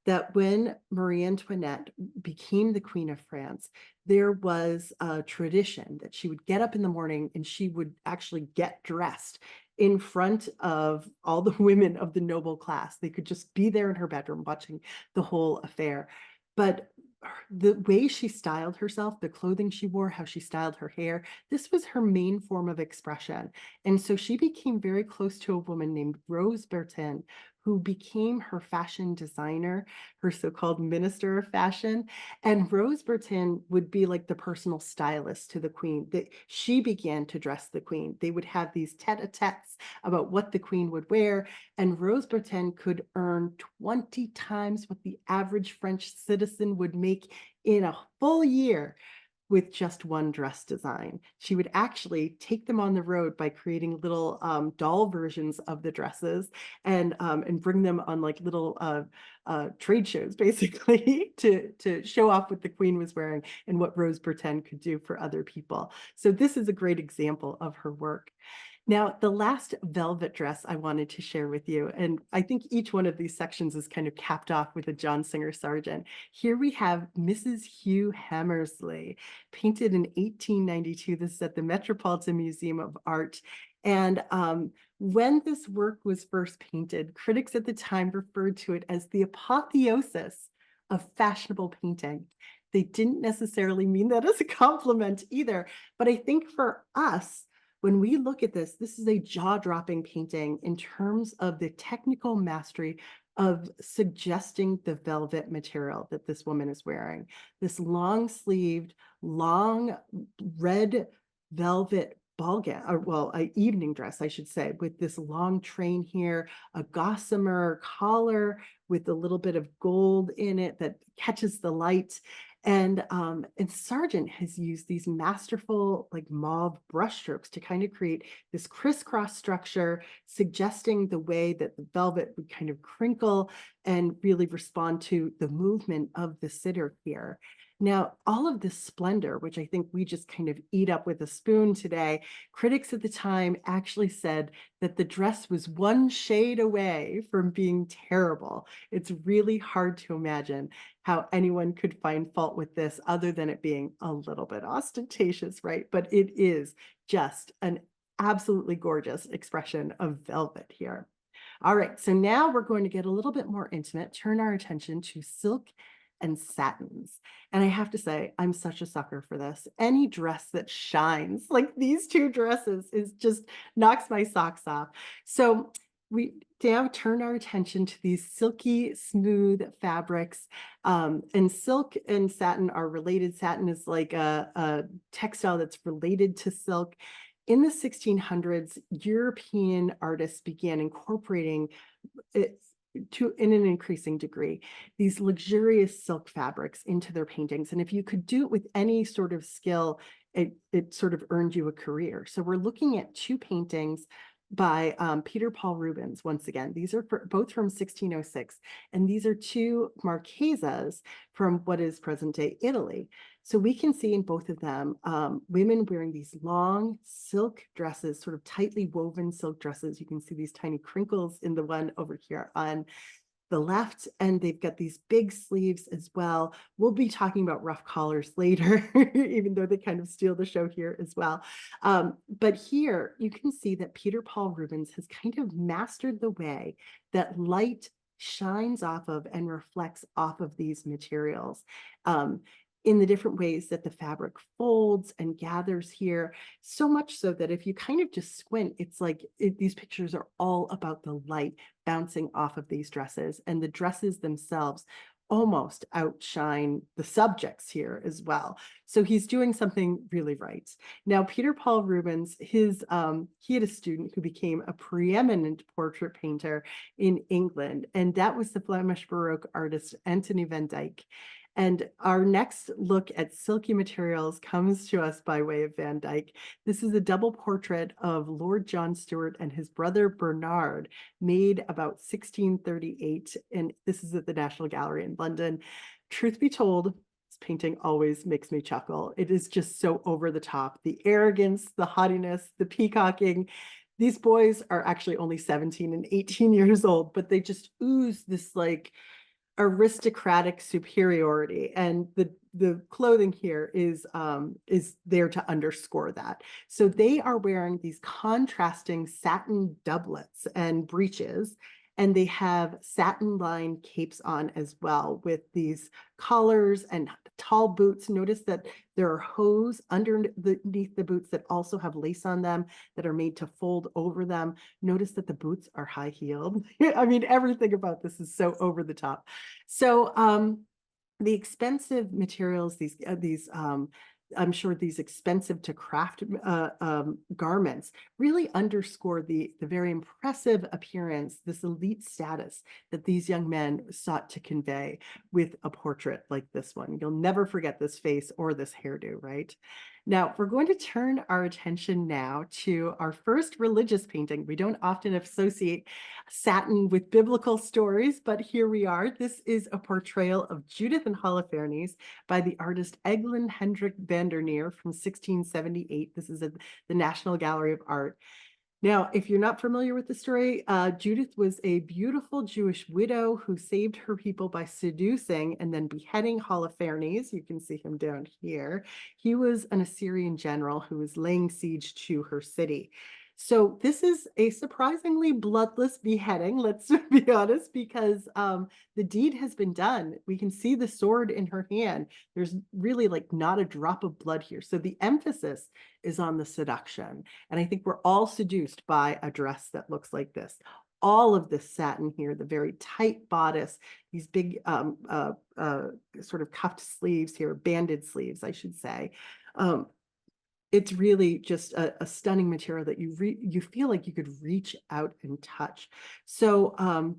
that when Marie Antoinette became the Queen of France, there was a tradition that she would get up in the morning and she would actually get dressed in front of all the women of the noble class. They could just be there in her bedroom watching the whole affair. But the way she styled herself, the clothing she wore, how she styled her hair, this was her main form of expression. And so she became very close to a woman named Rose Bertin, who became her fashion designer, her so-called minister of fashion. And Rose Bertin would be like the personal stylist to the queen. That she began to dress the queen. They would have these tete-a-tetes about what the queen would wear, and Rose Bertin could earn 20 times what the average French citizen would make in a full year with just one dress design. She would actually take them on the road by creating little doll versions of the dresses and bring them on like little trade shows, basically, to show off what the queen was wearing and what Rose Bertin could do for other people. So this is a great example of her work. Now, the last velvet dress I wanted to share with you, and I think each one of these sections is kind of capped off with a John Singer Sargent. Here we have Mrs. Hugh Hammersley, painted in 1892. This is at the Metropolitan Museum of Art. And when this work was first painted, critics at the time referred to it as the apotheosis of fashionable painting. They didn't necessarily mean that as a compliment either, but I think for us, when we look at this, this is a jaw-dropping painting in terms of the technical mastery of suggesting the velvet material that this woman is wearing. This long-sleeved, long red velvet ball gown, or well, an evening dress, I should say, with this long train here, a gossamer collar with a little bit of gold in it that catches the light. And Sargent has used these masterful like mauve brushstrokes to kind of create this crisscross structure, suggesting the way that the velvet would kind of crinkle and really respond to the movement of the sitter here. Now, all of this splendor, which I think we just kind of eat up with a spoon today, critics at the time actually said that the dress was one shade away from being terrible. It's really hard to imagine how anyone could find fault with this other than it being a little bit ostentatious, right? But it is just an absolutely gorgeous expression of velvet here. All right, so now we're going to get a little bit more intimate, turn our attention to silk and satins. And I have to say, I'm such a sucker for this. Any dress that shines like these two dresses is just knocks my socks off. So we now turn our attention to these silky, smooth fabrics. And silk and satin are related. Satin is like a textile that's related to silk. In the 1600s, European artists began incorporating it in an increasing degree, these luxurious silk fabrics into their paintings. And if you could do it with any sort of skill, it sort of earned you a career. So we're looking at two paintings by Peter Paul Rubens. Once again, these are both from 1606, and these are two Marquesas from what is present-day Italy. So we can see in both of them women wearing these long silk dresses, sort of tightly woven silk dresses. You can see these tiny crinkles in the one over here on the left, and they've got these big sleeves as well. We'll be talking about ruff collars later, even though they kind of steal the show here as well. But here you can see that Peter Paul Rubens has kind of mastered the way that light shines off of and reflects off of these materials. In the different ways that the fabric folds and gathers here, so much so that if you kind of just squint, it's like these pictures are all about the light bouncing off of these dresses, and the dresses themselves almost outshine the subjects here as well. So he's doing something really right. Now, Peter Paul Rubens, he had a student who became a preeminent portrait painter in England, and that was the Flemish Baroque artist Anthony van Dyck. And our next look at silky materials comes to us by way of Van Dyck. This is a double portrait of Lord John Stuart and his brother Bernard, made about 1638. And this is at the National Gallery in London. Truth be told, this painting always makes me chuckle. It is just so over the top. The arrogance, the haughtiness, the peacocking. These boys are actually only 17 and 18 years old, but they just ooze this like aristocratic superiority, and the clothing here is there to underscore that. So they are wearing these contrasting satin doublets and breeches, and they have satin lined capes on as well with these collars and tall boots. Notice that there are hose underneath the boots that also have lace on them that are made to fold over them. Notice that the boots are high heeled. I mean, everything about this is so over the top. So the expensive materials, these I'm sure these expensive to craft garments really underscore the very impressive appearance, this elite status that these young men sought to convey with a portrait like this one. You'll never forget this face or this hairdo, right? Now, we're going to turn our attention now to our first religious painting. We don't often associate satin with biblical stories, but here we are. This is a portrayal of Judith and Holofernes by the artist Eglin Hendrik van der Neer from 1678. This is at the National Gallery of Art. Now, if you're not familiar with the story, Judith was a beautiful Jewish widow who saved her people by seducing and then beheading Holofernes. You can see him down here. He was an Assyrian general who was laying siege to her city. So this is a surprisingly bloodless beheading, let's be honest, because the deed has been done. We can see the sword in her hand. There's really like not a drop of blood here. So the emphasis is on the seduction. And I think we're all seduced by a dress that looks like this. All of this satin here, the very tight bodice, these big sort of cuffed sleeves here, banded sleeves, I should say. It's really just a stunning material that you feel like you could reach out and touch. So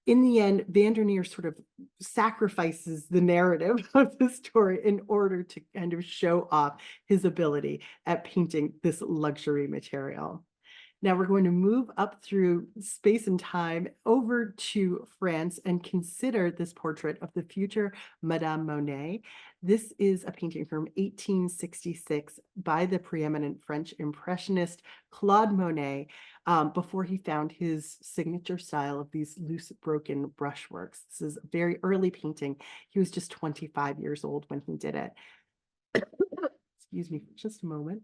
in the end, van der Neer sort of sacrifices the narrative of the story in order to kind of show off his ability at painting this luxury material. Now we're going to move up through space and time over to France and consider this portrait of the future Madame Monet. This is a painting from 1866 by the preeminent French impressionist Claude Monet, before he found his signature style of these loose broken brushworks. This is a very early painting. He was just 25 years old when he did it. Excuse me for just a moment.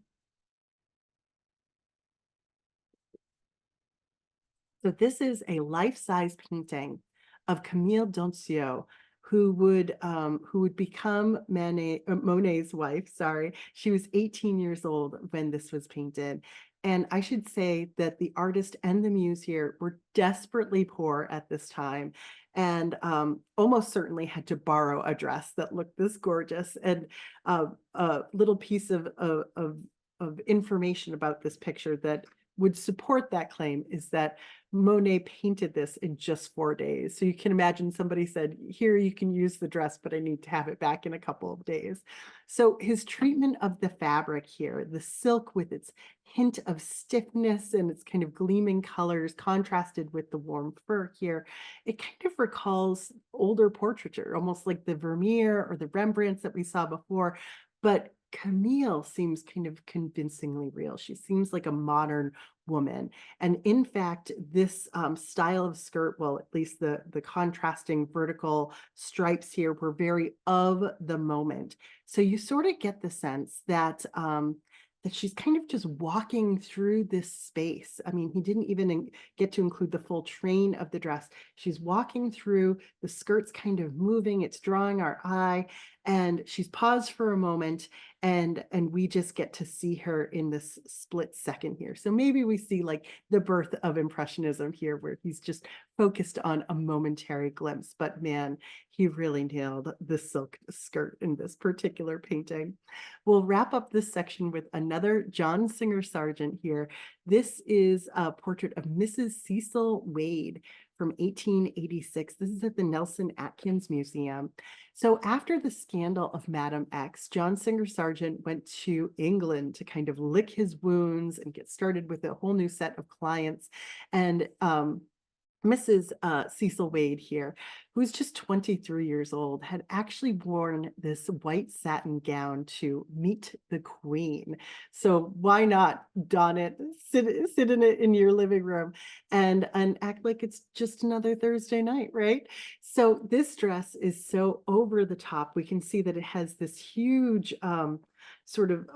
So this is a life-size painting of Camille Doncieux, who would become Monet's wife. Sorry, she was 18 years old when this was painted. And I should say that the artist and the muse here were desperately poor at this time, and almost certainly had to borrow a dress that looked this gorgeous. And a little piece of information about this picture that would support that claim is that Monet painted this in just 4 days. So you can imagine somebody said, here, you can use the dress, but I need to have it back in a couple of days. So his treatment of the fabric here, the silk with its hint of stiffness and its kind of gleaming colors contrasted with the warm fur here, it kind of recalls older portraiture, almost like the Vermeer or the Rembrandts that we saw before. But Camille seems kind of convincingly real. She seems like a modern woman. And in fact, this style of skirt, well, at least the contrasting vertical stripes here were very of the moment. So you sort of get the sense that that she's kind of just walking through this space. I mean, he didn't even get to include the full train of the dress. She's walking through, the skirt's kind of moving, it's drawing our eye, and she's paused for a moment, and we just get to see her in this split second here. So maybe we see like the birth of Impressionism here, where he's just focused on a momentary glimpse. But man, he really nailed the silk skirt in this particular painting. We'll wrap up this section with another John Singer Sargent here. This is a portrait of Mrs. Cecil Wade from 1886. This is at the Nelson Atkins Museum. So after the scandal of Madam X, John Singer Sargent went to England to kind of lick his wounds and get started with a whole new set of clients. And Mrs. Cecil Wade here, who's just 23 years old, had actually worn this white satin gown to meet the Queen. So why not don it, sit in it in your living room and act like it's just another Thursday night, right? So this dress is so over the top. We can see that it has this huge sort of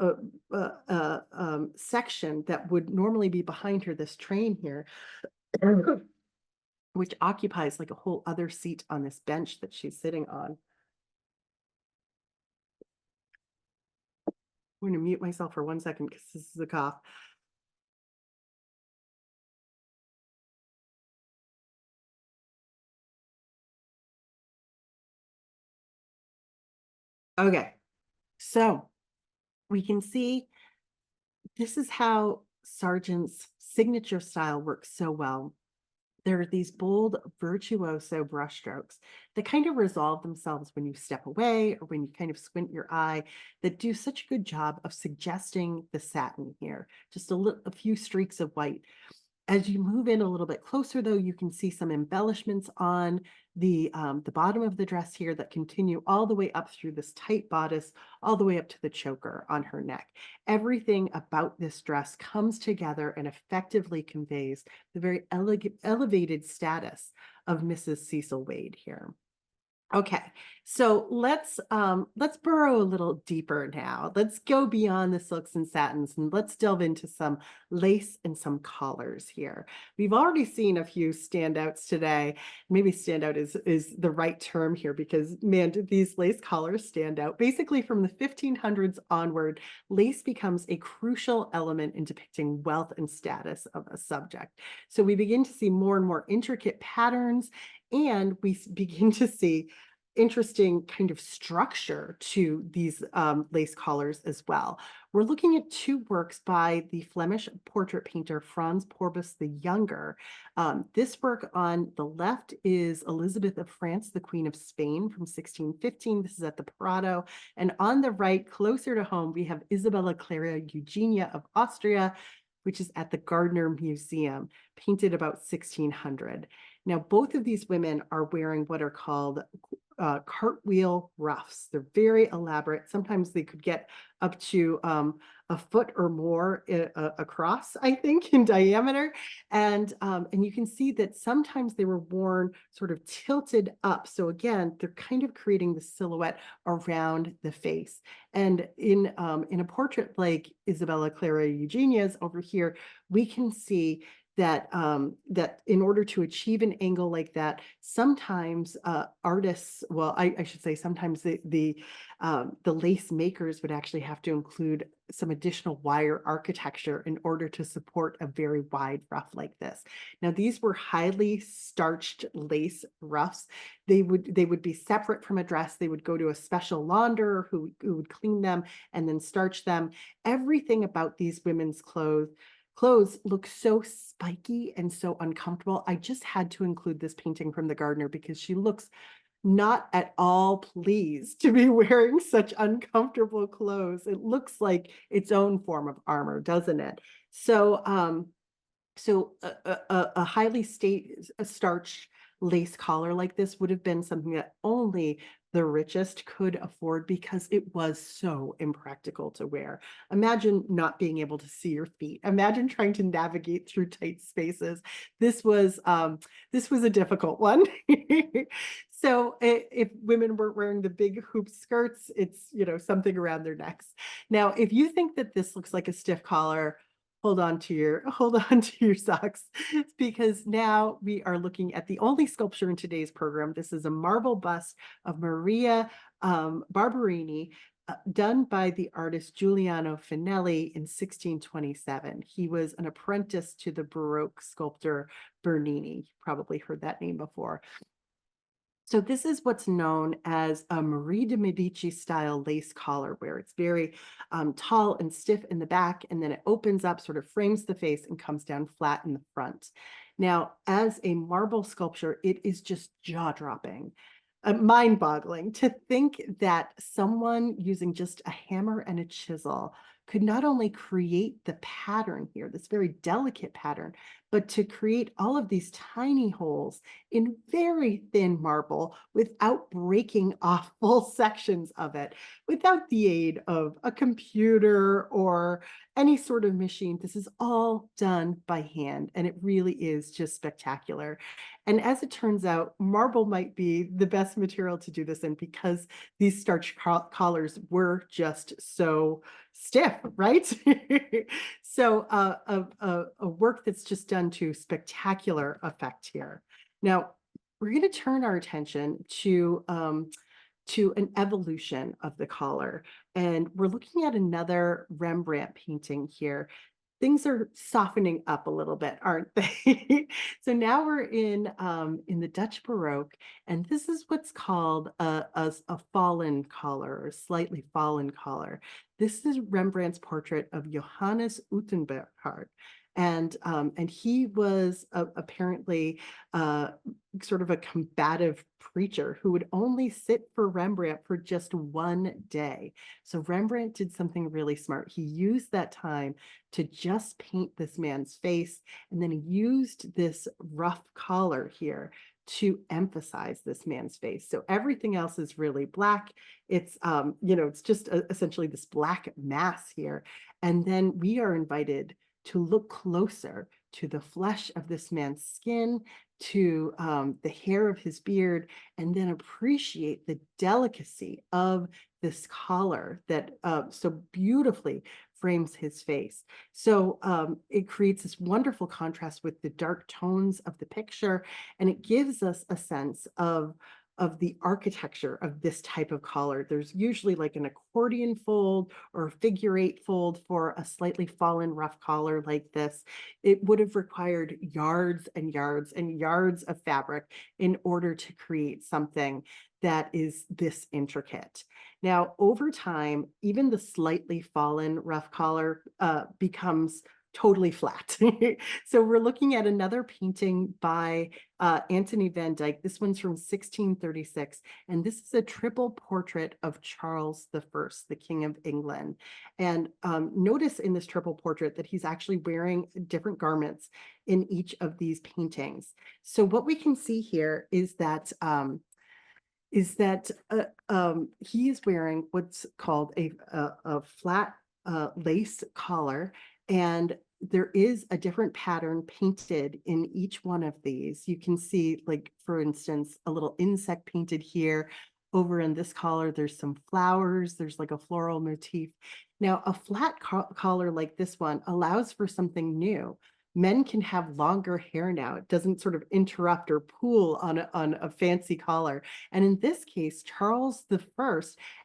section that would normally be behind her, this train here, which occupies like a whole other seat on this bench that she's sitting on. I'm going to mute myself for 1 second because this is a cough. Okay, so We can see this is how Sargent's signature style works so well. There are these bold, virtuoso brushstrokes that kind of resolve themselves when you step away or when you kind of squint your eye, that do such a good job of suggesting the satin here. Just a few streaks of white. As you move in a little bit closer, though, you can see some embellishments on the bottom of the dress here that continue all the way up through this tight bodice, all the way up to the choker on her neck. Everything about this dress comes together and effectively conveys the very elegant, elevated status of Mrs. Cecil Wade here. Okay, so let's burrow a little deeper now. Let's go beyond the silks and satins and let's delve into some lace and some collars here. We've already seen a few standouts today. Maybe standout is the right term here because man, did these lace collars stand out. Basically from the 1500s onward, lace becomes a crucial element in depicting wealth and status of a subject. So we begin to see more and more intricate patterns and we begin to see interesting kind of structure to these lace collars as well. We're looking at two works by the Flemish portrait painter Franz Pourbus the Younger. This work on the left is Elizabeth of France, the Queen of Spain from 1615. This is at the Prado. And on the right, closer to home, we have Isabella Clara Eugenia of Austria, which is at the Gardner Museum, painted about 1600. Now, both of these women are wearing what are called cartwheel ruffs. They're very elaborate. Sometimes they could get up to a foot or more across, I think, in diameter. And you can see that sometimes they were worn sort of tilted up. So again, they're kind of creating the silhouette around the face. And in a portrait like Isabella Clara Eugenia's over here, we can see that that in order to achieve an angle like that, sometimes artists, well, I should say, sometimes the lace makers would actually have to include some additional wire architecture in order to support a very wide ruff like this. Now, these were highly starched lace ruffs. They would be separate from a dress. They would go to a special launderer who would clean them and then starch them. Everything about these women's clothes look so spiky and so uncomfortable. I just had to include this painting from the gardener because she looks not at all pleased to be wearing such uncomfortable clothes. It looks like its own form of armor, doesn't it? So a highly starched lace collar like this would have been something that only the richest could afford because it was so impractical to wear. Imagine not being able to see your feet. Imagine trying to navigate through tight spaces. This was a difficult one. So if women weren't wearing the big hoop skirts, it's, something around their necks. Now, if you think that this looks like a stiff collar, hold on to your socks because now we are looking at the only sculpture in today's program. This is a marble bust of Maria Barberini, done by the artist Giuliano Finelli in 1627. He was an apprentice to the Baroque sculptor Bernini. You probably heard that name before. So this is what's known as a Marie de Medici style lace collar, where it's very tall and stiff in the back, and then it opens up, sort of frames the face and comes down flat in the front. Now, as a marble sculpture, it is just jaw-dropping, mind-boggling to think that someone using just a hammer and a chisel could not only create the pattern here, this very delicate pattern, but to create all of these tiny holes in very thin marble without breaking off full sections of it, without the aid of a computer or any sort of machine. This is all done by hand, and it really is just spectacular. And as it turns out, marble might be the best material to do this in because these starch collars were just so stiff, right? So a work that's just done to spectacular effect here. Now, we're going to turn our attention to an evolution of the collar. And we're looking at another Rembrandt painting here. things are softening up a little bit, aren't they? So now we're in the Dutch Baroque, and this is what's called a fallen collar or slightly fallen collar. This is Rembrandt's portrait of Johannes Utenberg, and he was apparently uh, sort of a combative preacher who would only sit for Rembrandt for just one day. So Rembrandt did something really smart. He used that time to just paint this man's face. And then he used this rough collar here to emphasize this man's face. So everything else is really black. It's just essentially this black mass here. And then we are invited to look closer to the flesh of this man's skin, to the hair of his beard, and then appreciate the delicacy of this collar that so beautifully frames his face. So it creates this wonderful contrast with the dark tones of the picture, and it gives us a sense of the architecture of this type of collar. There's usually like an accordion fold or a figure eight fold for a slightly fallen rough collar like this. It would have required yards and yards and yards of fabric in order to create something that is this intricate. Now, over time, even the slightly fallen rough collar becomes totally flat. So we're looking at another painting by Anthony van Dyck. This one's from 1636, and this is a triple portrait of Charles I, the King of England. And notice in this triple portrait that he's actually wearing different garments in each of these paintings. So what we can see here is that he is wearing what's called a flat lace collar, and there is a different pattern painted in each one of these. You can see, like, for instance, a little insect painted here. Over in this collar, there's some flowers, there's like a floral motif. Now, a flat collar like this one allows for something new. Men can have longer hair now. It doesn't sort of interrupt or pool on a fancy collar. And in this case, Charles I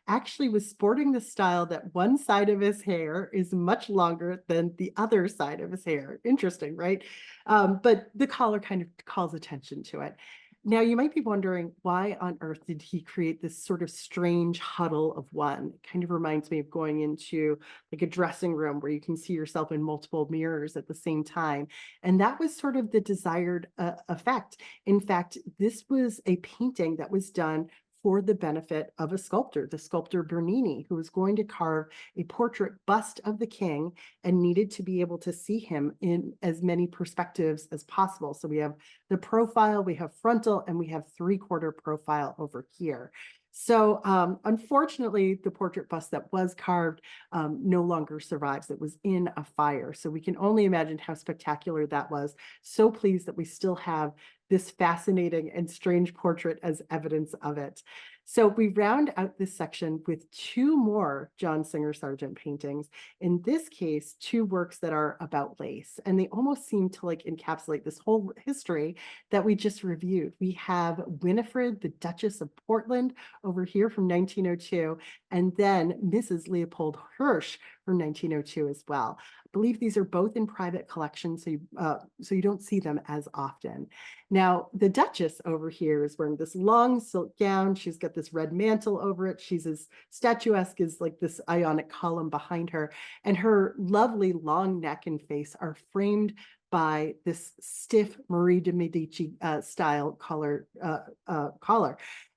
actually was sporting the style that one side of his hair is much longer than the other side of his hair. Interesting, right? But the collar kind of calls attention to it. Now, you might be wondering, why on earth did he create this sort of strange huddle of one? It kind of reminds me of going into like a dressing room where you can see yourself in multiple mirrors at the same time. And that was sort of the desired effect. In fact, this was a painting that was done for the benefit of a sculptor, the sculptor Bernini, who was going to carve a portrait bust of the king and needed to be able to see him in as many perspectives as possible. So we have the profile, we have frontal, and we have three-quarter profile over here. So unfortunately, the portrait bust that was carved no longer survives. It was in a fire. So we can only imagine how spectacular that was. So pleased that we still have this fascinating and strange portrait as evidence of it. So we round out this section with two more John Singer Sargent paintings. In this case, two works that are about lace, and they almost seem to like encapsulate this whole history that we just reviewed. We have Winifred, the Duchess of Portland, over here from 1902, and then Mrs. Leopold Hirsch from 1902 as well. I believe these are both in private collections, so you don't see them as often. Now, the Duchess over here is wearing this long silk gown. She's got this red mantle over it. She's as statuesque as like this Ionic column behind her. And her lovely long neck and face are framed by this stiff Marie de Medici style collar.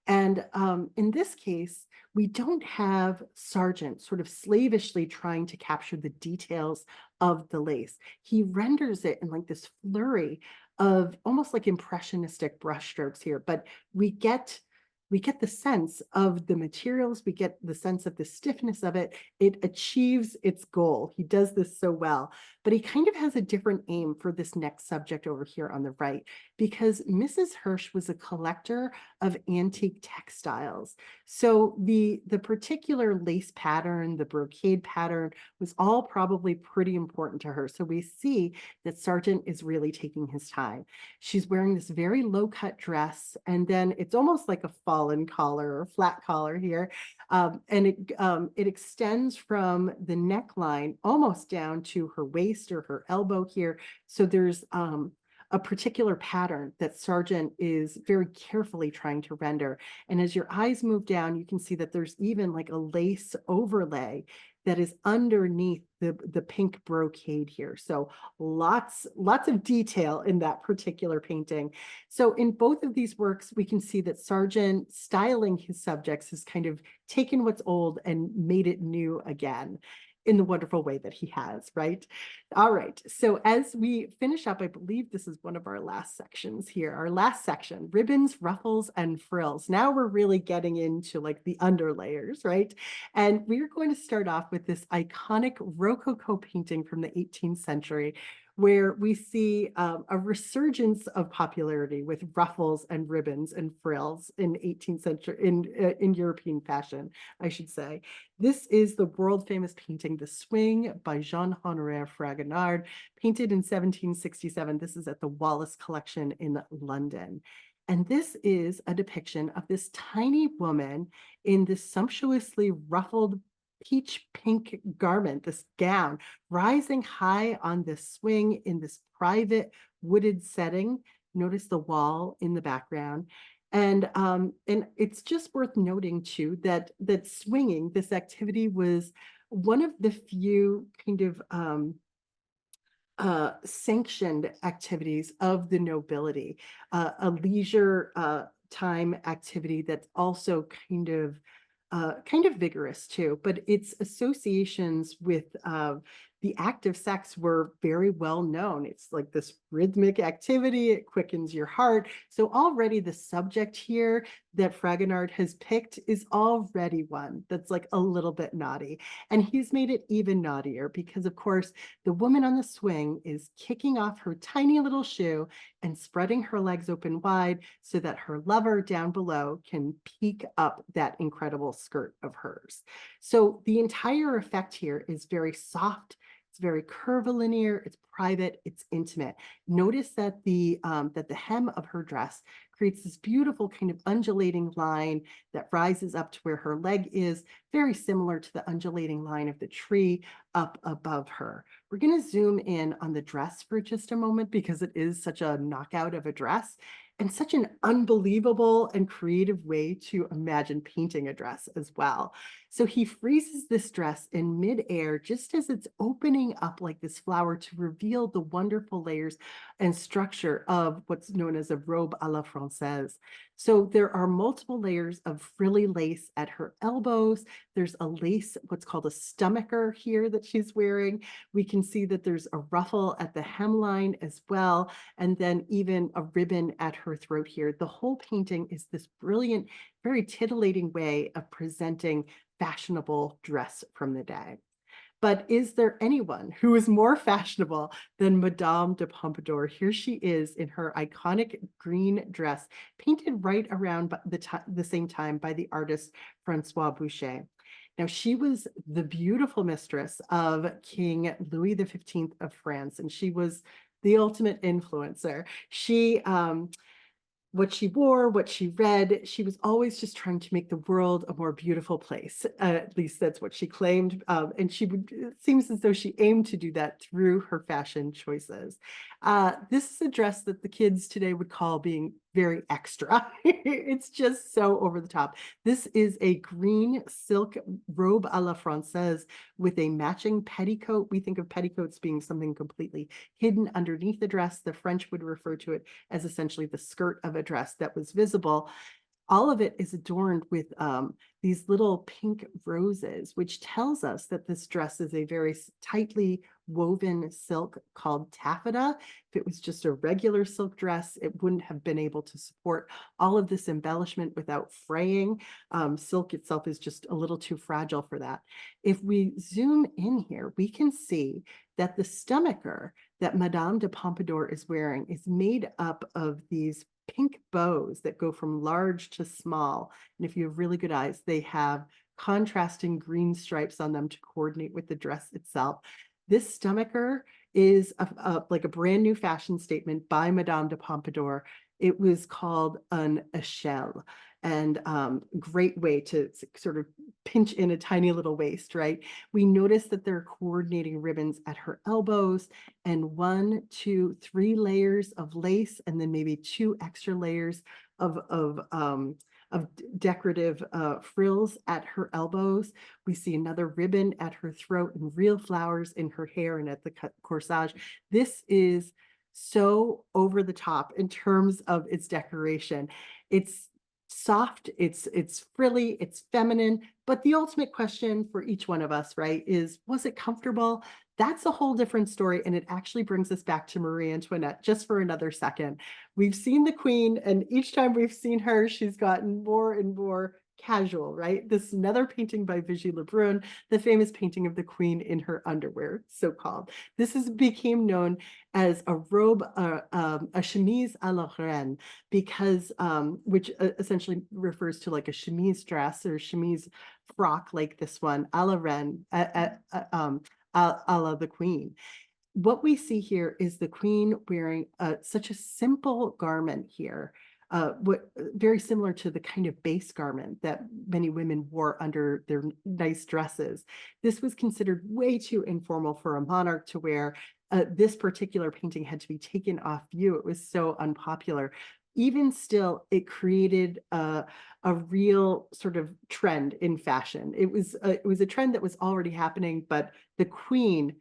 And in this case, we don't have Sargent sort of slavishly trying to capture the details of the lace. He renders it in like this flurry of almost like impressionistic brushstrokes here, but we get the sense of the materials, we get the sense of the stiffness of it. It achieves its goal. He does this so well, but he kind of has a different aim for this next subject over here on the right, because Mrs. Hirsch was a collector of antique textiles. So the particular lace pattern, the brocade pattern, was all probably pretty important to her. So we see that Sargent is really taking his time. She's wearing this very low cut dress, and then it's almost like a fall fallen collar or flat collar here. And it extends from the neckline almost down to her waist or her elbow here. So there's a particular pattern that Sargent is very carefully trying to render. And as your eyes move down, you can see that there's even like a lace overlay that is underneath the pink brocade here. So lots of detail in that particular painting. So in both of these works, we can see that Sargent, styling his subjects, has kind of taken what's old and made it new again in the wonderful way that he has, right? All right, so as we finish up, I believe this is one of our last sections here, our last section, ribbons, ruffles, and frills. Now we're really getting into like the underlayers, right? And we're going to start off with this iconic Rococo painting from the 18th century, where we see a resurgence of popularity with ruffles and ribbons and frills in 18th century, in European fashion, I should say. This is the world famous painting, The Swing by Jean-Honoré Fragonard, painted in 1767. This is at the Wallace Collection in London. And this is a depiction of this tiny woman in this sumptuously ruffled peach pink garment, this gown, rising high on this swing in this private wooded setting. Notice the wall in the background. And it's just worth noting too that swinging, this activity, was one of the few kind of sanctioned activities of the nobility, a leisure time activity that's also kind of vigorous too, but its associations with the active sex were very well known. It's like this rhythmic activity, it quickens your heart. So already the subject here that Fragonard has picked is already one that's like a little bit naughty. And he's made it even naughtier because, of course, the woman on the swing is kicking off her tiny little shoe and spreading her legs open wide so that her lover down below can peek up that incredible skirt of hers. So the entire effect here is very soft. It's very curvilinear, it's private, it's intimate. Notice that the hem of her dress creates this beautiful kind of undulating line that rises up to where her leg is, very similar to the undulating line of the tree up above her. We're going to zoom in on the dress for just a moment because it is such a knockout of a dress and such an unbelievable and creative way to imagine painting a dress as well. So he freezes this dress in midair just as it's opening up like this flower to reveal the wonderful layers and structure of what's known as a robe à la française. So there are multiple layers of frilly lace at her elbows. There's a lace, what's called a stomacher here that she's wearing. We can see that there's a ruffle at the hemline as well, and then even a ribbon at her throat here. The whole painting is this brilliant, very titillating way of presenting fashionable dress from the day. But is there anyone who is more fashionable than Madame de Pompadour? Here she is in her iconic green dress, painted right around the same time by the artist Francois Boucher. Now, she was the beautiful mistress of King Louis XV of France, and she was the ultimate influencer. What she wore, what she read, she was always just trying to make the world a more beautiful place. At least that's what she claimed. And it seems as though she aimed to do that through her fashion choices. This is a dress that the kids today would call being very extra. It's just so over the top. This is a green silk robe à la française with a matching petticoat. We think of petticoats being something completely hidden underneath the dress. The French would refer to it as essentially the skirt of a dress that was visible. All of it is adorned with these little pink roses, which tells us that this dress is a very tightly woven silk called taffeta. If it was just a regular silk dress, it wouldn't have been able to support all of this embellishment without fraying. Silk itself is just a little too fragile for that. If we zoom in here, we can see that the stomacher that Madame de Pompadour is wearing is made up of these pink bows that go from large to small. And if you have really good eyes, they have contrasting green stripes on them to coordinate with the dress itself. This stomacher is like a brand new fashion statement by Madame de Pompadour. It was called an échelle, and great way to sort of pinch in a tiny little waist, right? We notice that there are coordinating ribbons at her elbows and 1, 2, 3 layers of lace, and then maybe 2 extra layers of decorative frills at her elbows. We see another ribbon at her throat and real flowers in her hair and at the corsage. This is so over the top in terms of its decoration. It's soft, it's frilly, it's feminine, but the ultimate question for each one of us, right, is was it comfortable? That's a whole different story, and it actually brings us back to Marie Antoinette just for another second. We've seen the queen, and each time we've seen her, she's gotten more and more casual, right? This is another painting by Vigée Lebrun, the famous painting of the queen in her underwear, so called. This became known as a robe, a chemise à la reine, because which essentially refers to like a chemise dress or chemise frock like this one, à la reine, a la the queen. What we see here is the queen wearing such a simple garment here, very similar to the kind of base garment that many women wore under their nice dresses. This was considered way too informal for a monarch to wear. This particular painting had to be taken off view. It was so unpopular. Even still, it created a real sort of trend in fashion. It was a trend that was already happening, but the queen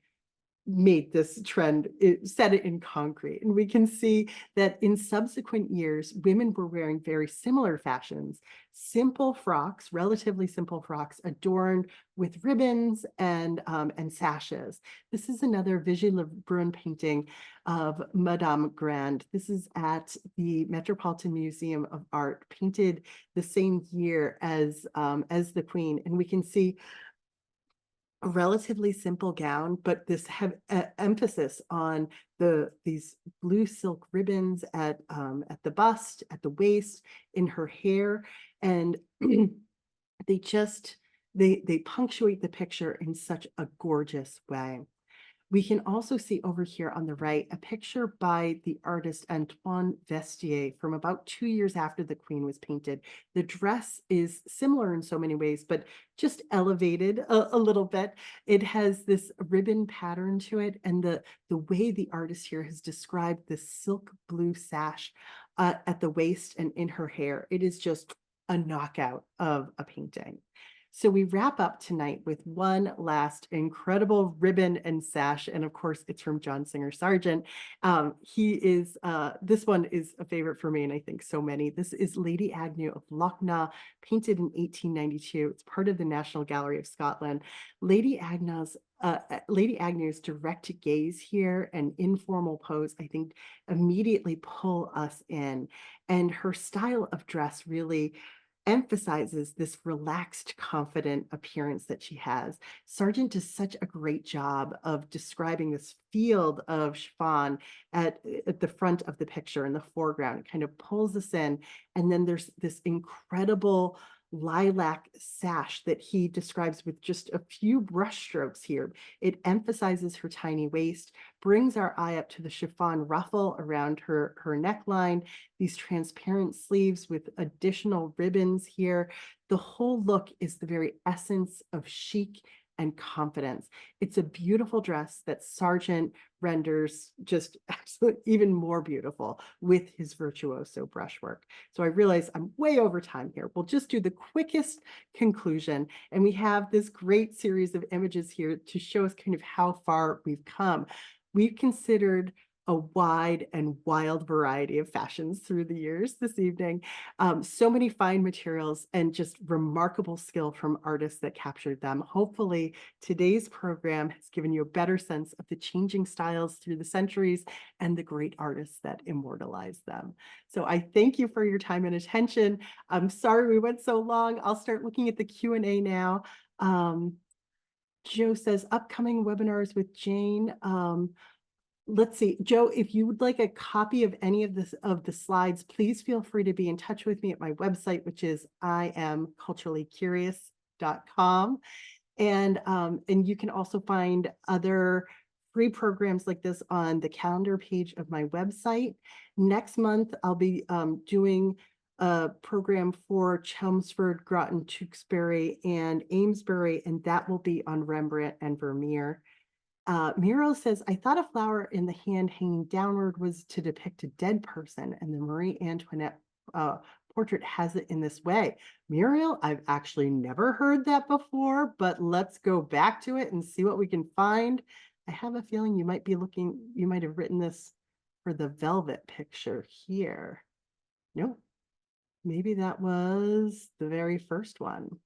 made this trend, it set it in concrete. And we can see that in subsequent years, women were wearing very similar fashions, simple frocks, relatively simple frocks adorned with ribbons and sashes. This is another Vigée Lebrun painting of Madame Grande. This is at the Metropolitan Museum of Art, painted the same year as the Queen. And we can see a relatively simple gown, but this have emphasis on these blue silk ribbons at the bust, at the waist, in her hair, and they just they punctuate the picture in such a gorgeous way. We can also see over here on the right a picture by the artist Antoine Vestier from about 2 years after the Queen was painted. The dress is similar in so many ways, but just elevated a little bit. It has this ribbon pattern to it, and the way the artist here has described this silk blue sash at the waist and in her hair, it is just a knockout of a painting. So we wrap up tonight with one last incredible ribbon and sash, and of course, it's from John Singer Sargent. This one is a favorite for me, and I think so many. This is Lady Agnew of Lochna, painted in 1892. It's part of the National Gallery of Scotland. Lady Agnew's direct gaze here and informal pose, I think, immediately pull us in, and her style of dress really emphasizes this relaxed, confident appearance that she has. Sargent does such a great job of describing this field of chiffon at the front of the picture in the foreground. It kind of pulls us in, and then there's this incredible lilac sash that he describes with just a few brush strokes here. It emphasizes her tiny waist, brings our eye up to the chiffon ruffle around her neckline, these transparent sleeves with additional ribbons here. The whole look is the very essence of chic and confidence. It's a beautiful dress that Sargent renders just absolutely even more beautiful with his virtuoso brushwork. So I realize I'm way over time here. We'll just do the quickest conclusion. And we have this great series of images here to show us kind of how far we've come. We've considered a wide and wild variety of fashions through the years this evening. So many fine materials and just remarkable skill from artists that captured them. Hopefully, today's program has given you a better sense of the changing styles through the centuries and the great artists that immortalize them. So I thank you for your time and attention. I'm sorry we went so long. I'll start looking at the Q&A now. Joe says upcoming webinars with Jane. Let's see, Joe, if you would like a copy of any of the slides, please feel free to be in touch with me at my website, which is iamculturallycurious.com. And you can also find other free programs like this on the calendar page of my website. Next month, I'll be doing a program for Chelmsford, Groton, Tewkesbury, and Amesbury, and that will be on Rembrandt and Vermeer. Muriel says, I thought a flower in the hand hanging downward was to depict a dead person, and the Marie Antoinette portrait has it in this way. Muriel, I've actually never heard that before, but let's go back to it and see what we can find. I have a feeling you might have written this for the velvet picture here. Nope, maybe that was the very first one.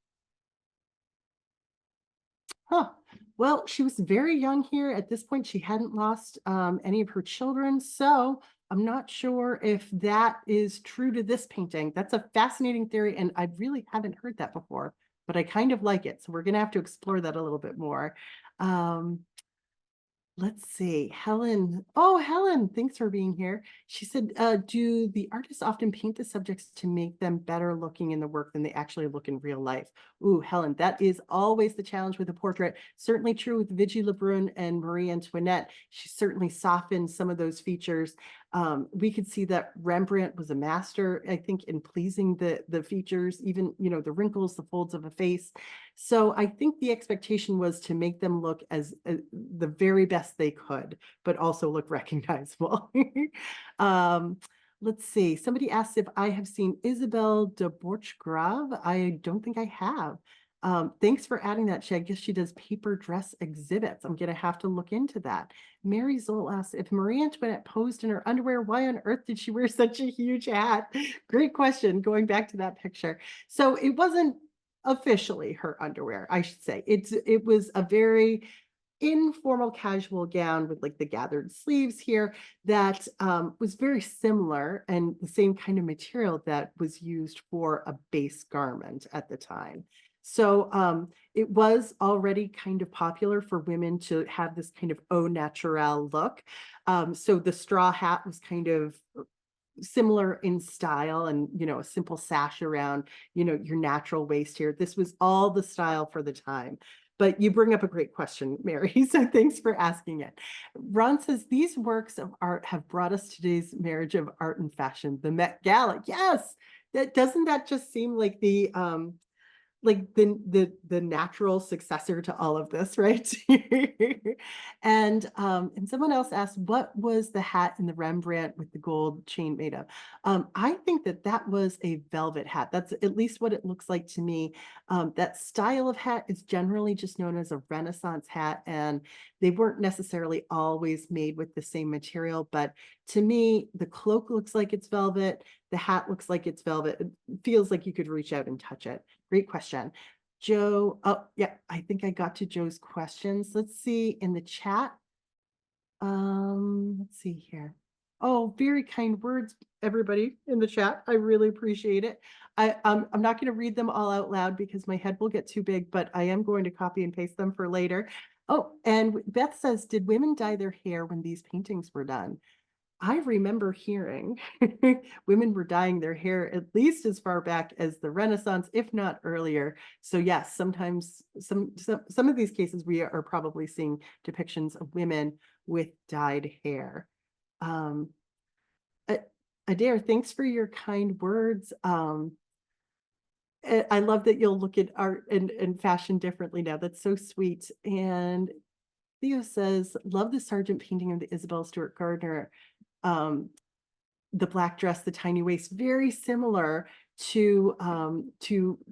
Huh. Well, she was very young here. At this point, she hadn't lost any of her children. So I'm not sure if that is true to this painting. That's a fascinating theory, and I really haven't heard that before, but I kind of like it. So we're going to have to explore that a little bit more. Um, Let's see, Helen. Oh, Helen, thanks for being here. She said, do the artists often paint the subjects to make them better looking in the work than they actually look in real life? Ooh, Helen, that is always the challenge with a portrait. Certainly true with Vigie Lebrun and Marie Antoinette. She certainly softened some of those features. We could see that Rembrandt was a master, I think, in pleasing the features, even, the wrinkles, the folds of a face. So I think the expectation was to make them look as the very best they could, but also look recognizable. um, let's see. Somebody asked if I have seen Isabelle de Borchgrave. I don't think I have. Thanks for adding that. I guess she does paper dress exhibits. I'm going to have to look into that. Mary Zoll asks, if Marie Antoinette posed in her underwear, why on earth did she wear such a huge hat? Great question, going back to that picture. So it wasn't officially her underwear, I should say. It was a very informal casual gown with like the gathered sleeves here that was very similar and the same kind of material that was used for a base garment at the time. So it was already kind of popular for women to have this kind of au naturel look. So the straw hat was kind of similar in style and, a simple sash around, your natural waist here. This was all the style for the time. But you bring up a great question, Mary. So thanks for asking it. Ron says, these works of art have brought us today's marriage of art and fashion, the Met Gala. Yes, that just seem like the natural successor to all of this, right? And someone else asked, what was the hat in the Rembrandt with the gold chain made of? I think that was a velvet hat. That's at least what it looks like to me. That style of hat is generally just known as a Renaissance hat, and they weren't necessarily always made with the same material. But to me, the cloak looks like it's velvet. The hat looks like it's velvet. It feels like you could reach out and touch it. Great question. Joe, oh, yeah, I think I got to Joe's questions. Let's see in the chat. Let's see here. Oh, very kind words, everybody in the chat. I really appreciate it. I'm not going to read them all out loud because my head will get too big, but I am going to copy and paste them for later. Oh, and Beth says, did women dye their hair when these paintings were done? I remember hearing women were dyeing their hair at least as far back as the Renaissance, if not earlier. So yes, sometimes some of these cases we are probably seeing depictions of women with dyed hair. Adair, thanks for your kind words. I love that you'll look at art and fashion differently now. That's so sweet. And Theo says, love the Sargent painting of the Isabel Stewart Gardner. The black dress, the tiny waist, very similar to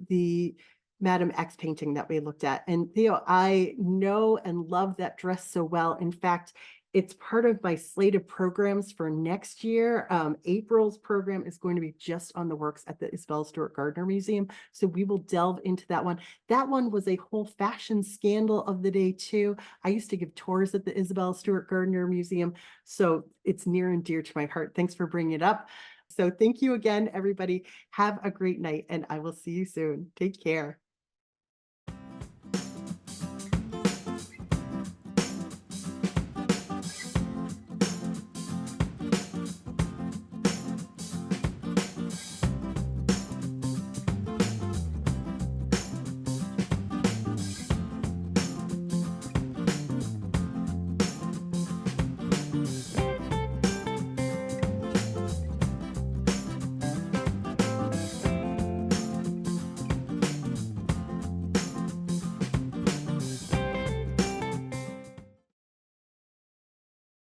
the Madame X painting that we looked at. And Theo, I know and love that dress so well. In fact, it's part of my slate of programs for next year. April's program is going to be just on the works at the Isabel Stewart Gardner Museum. So we will delve into that one. That one was a whole fashion scandal of the day too. I used to give tours at the Isabel Stewart Gardner Museum. So it's near and dear to my heart. Thanks for bringing it up. So thank you again, everybody. Have a great night and I will see you soon. Take care.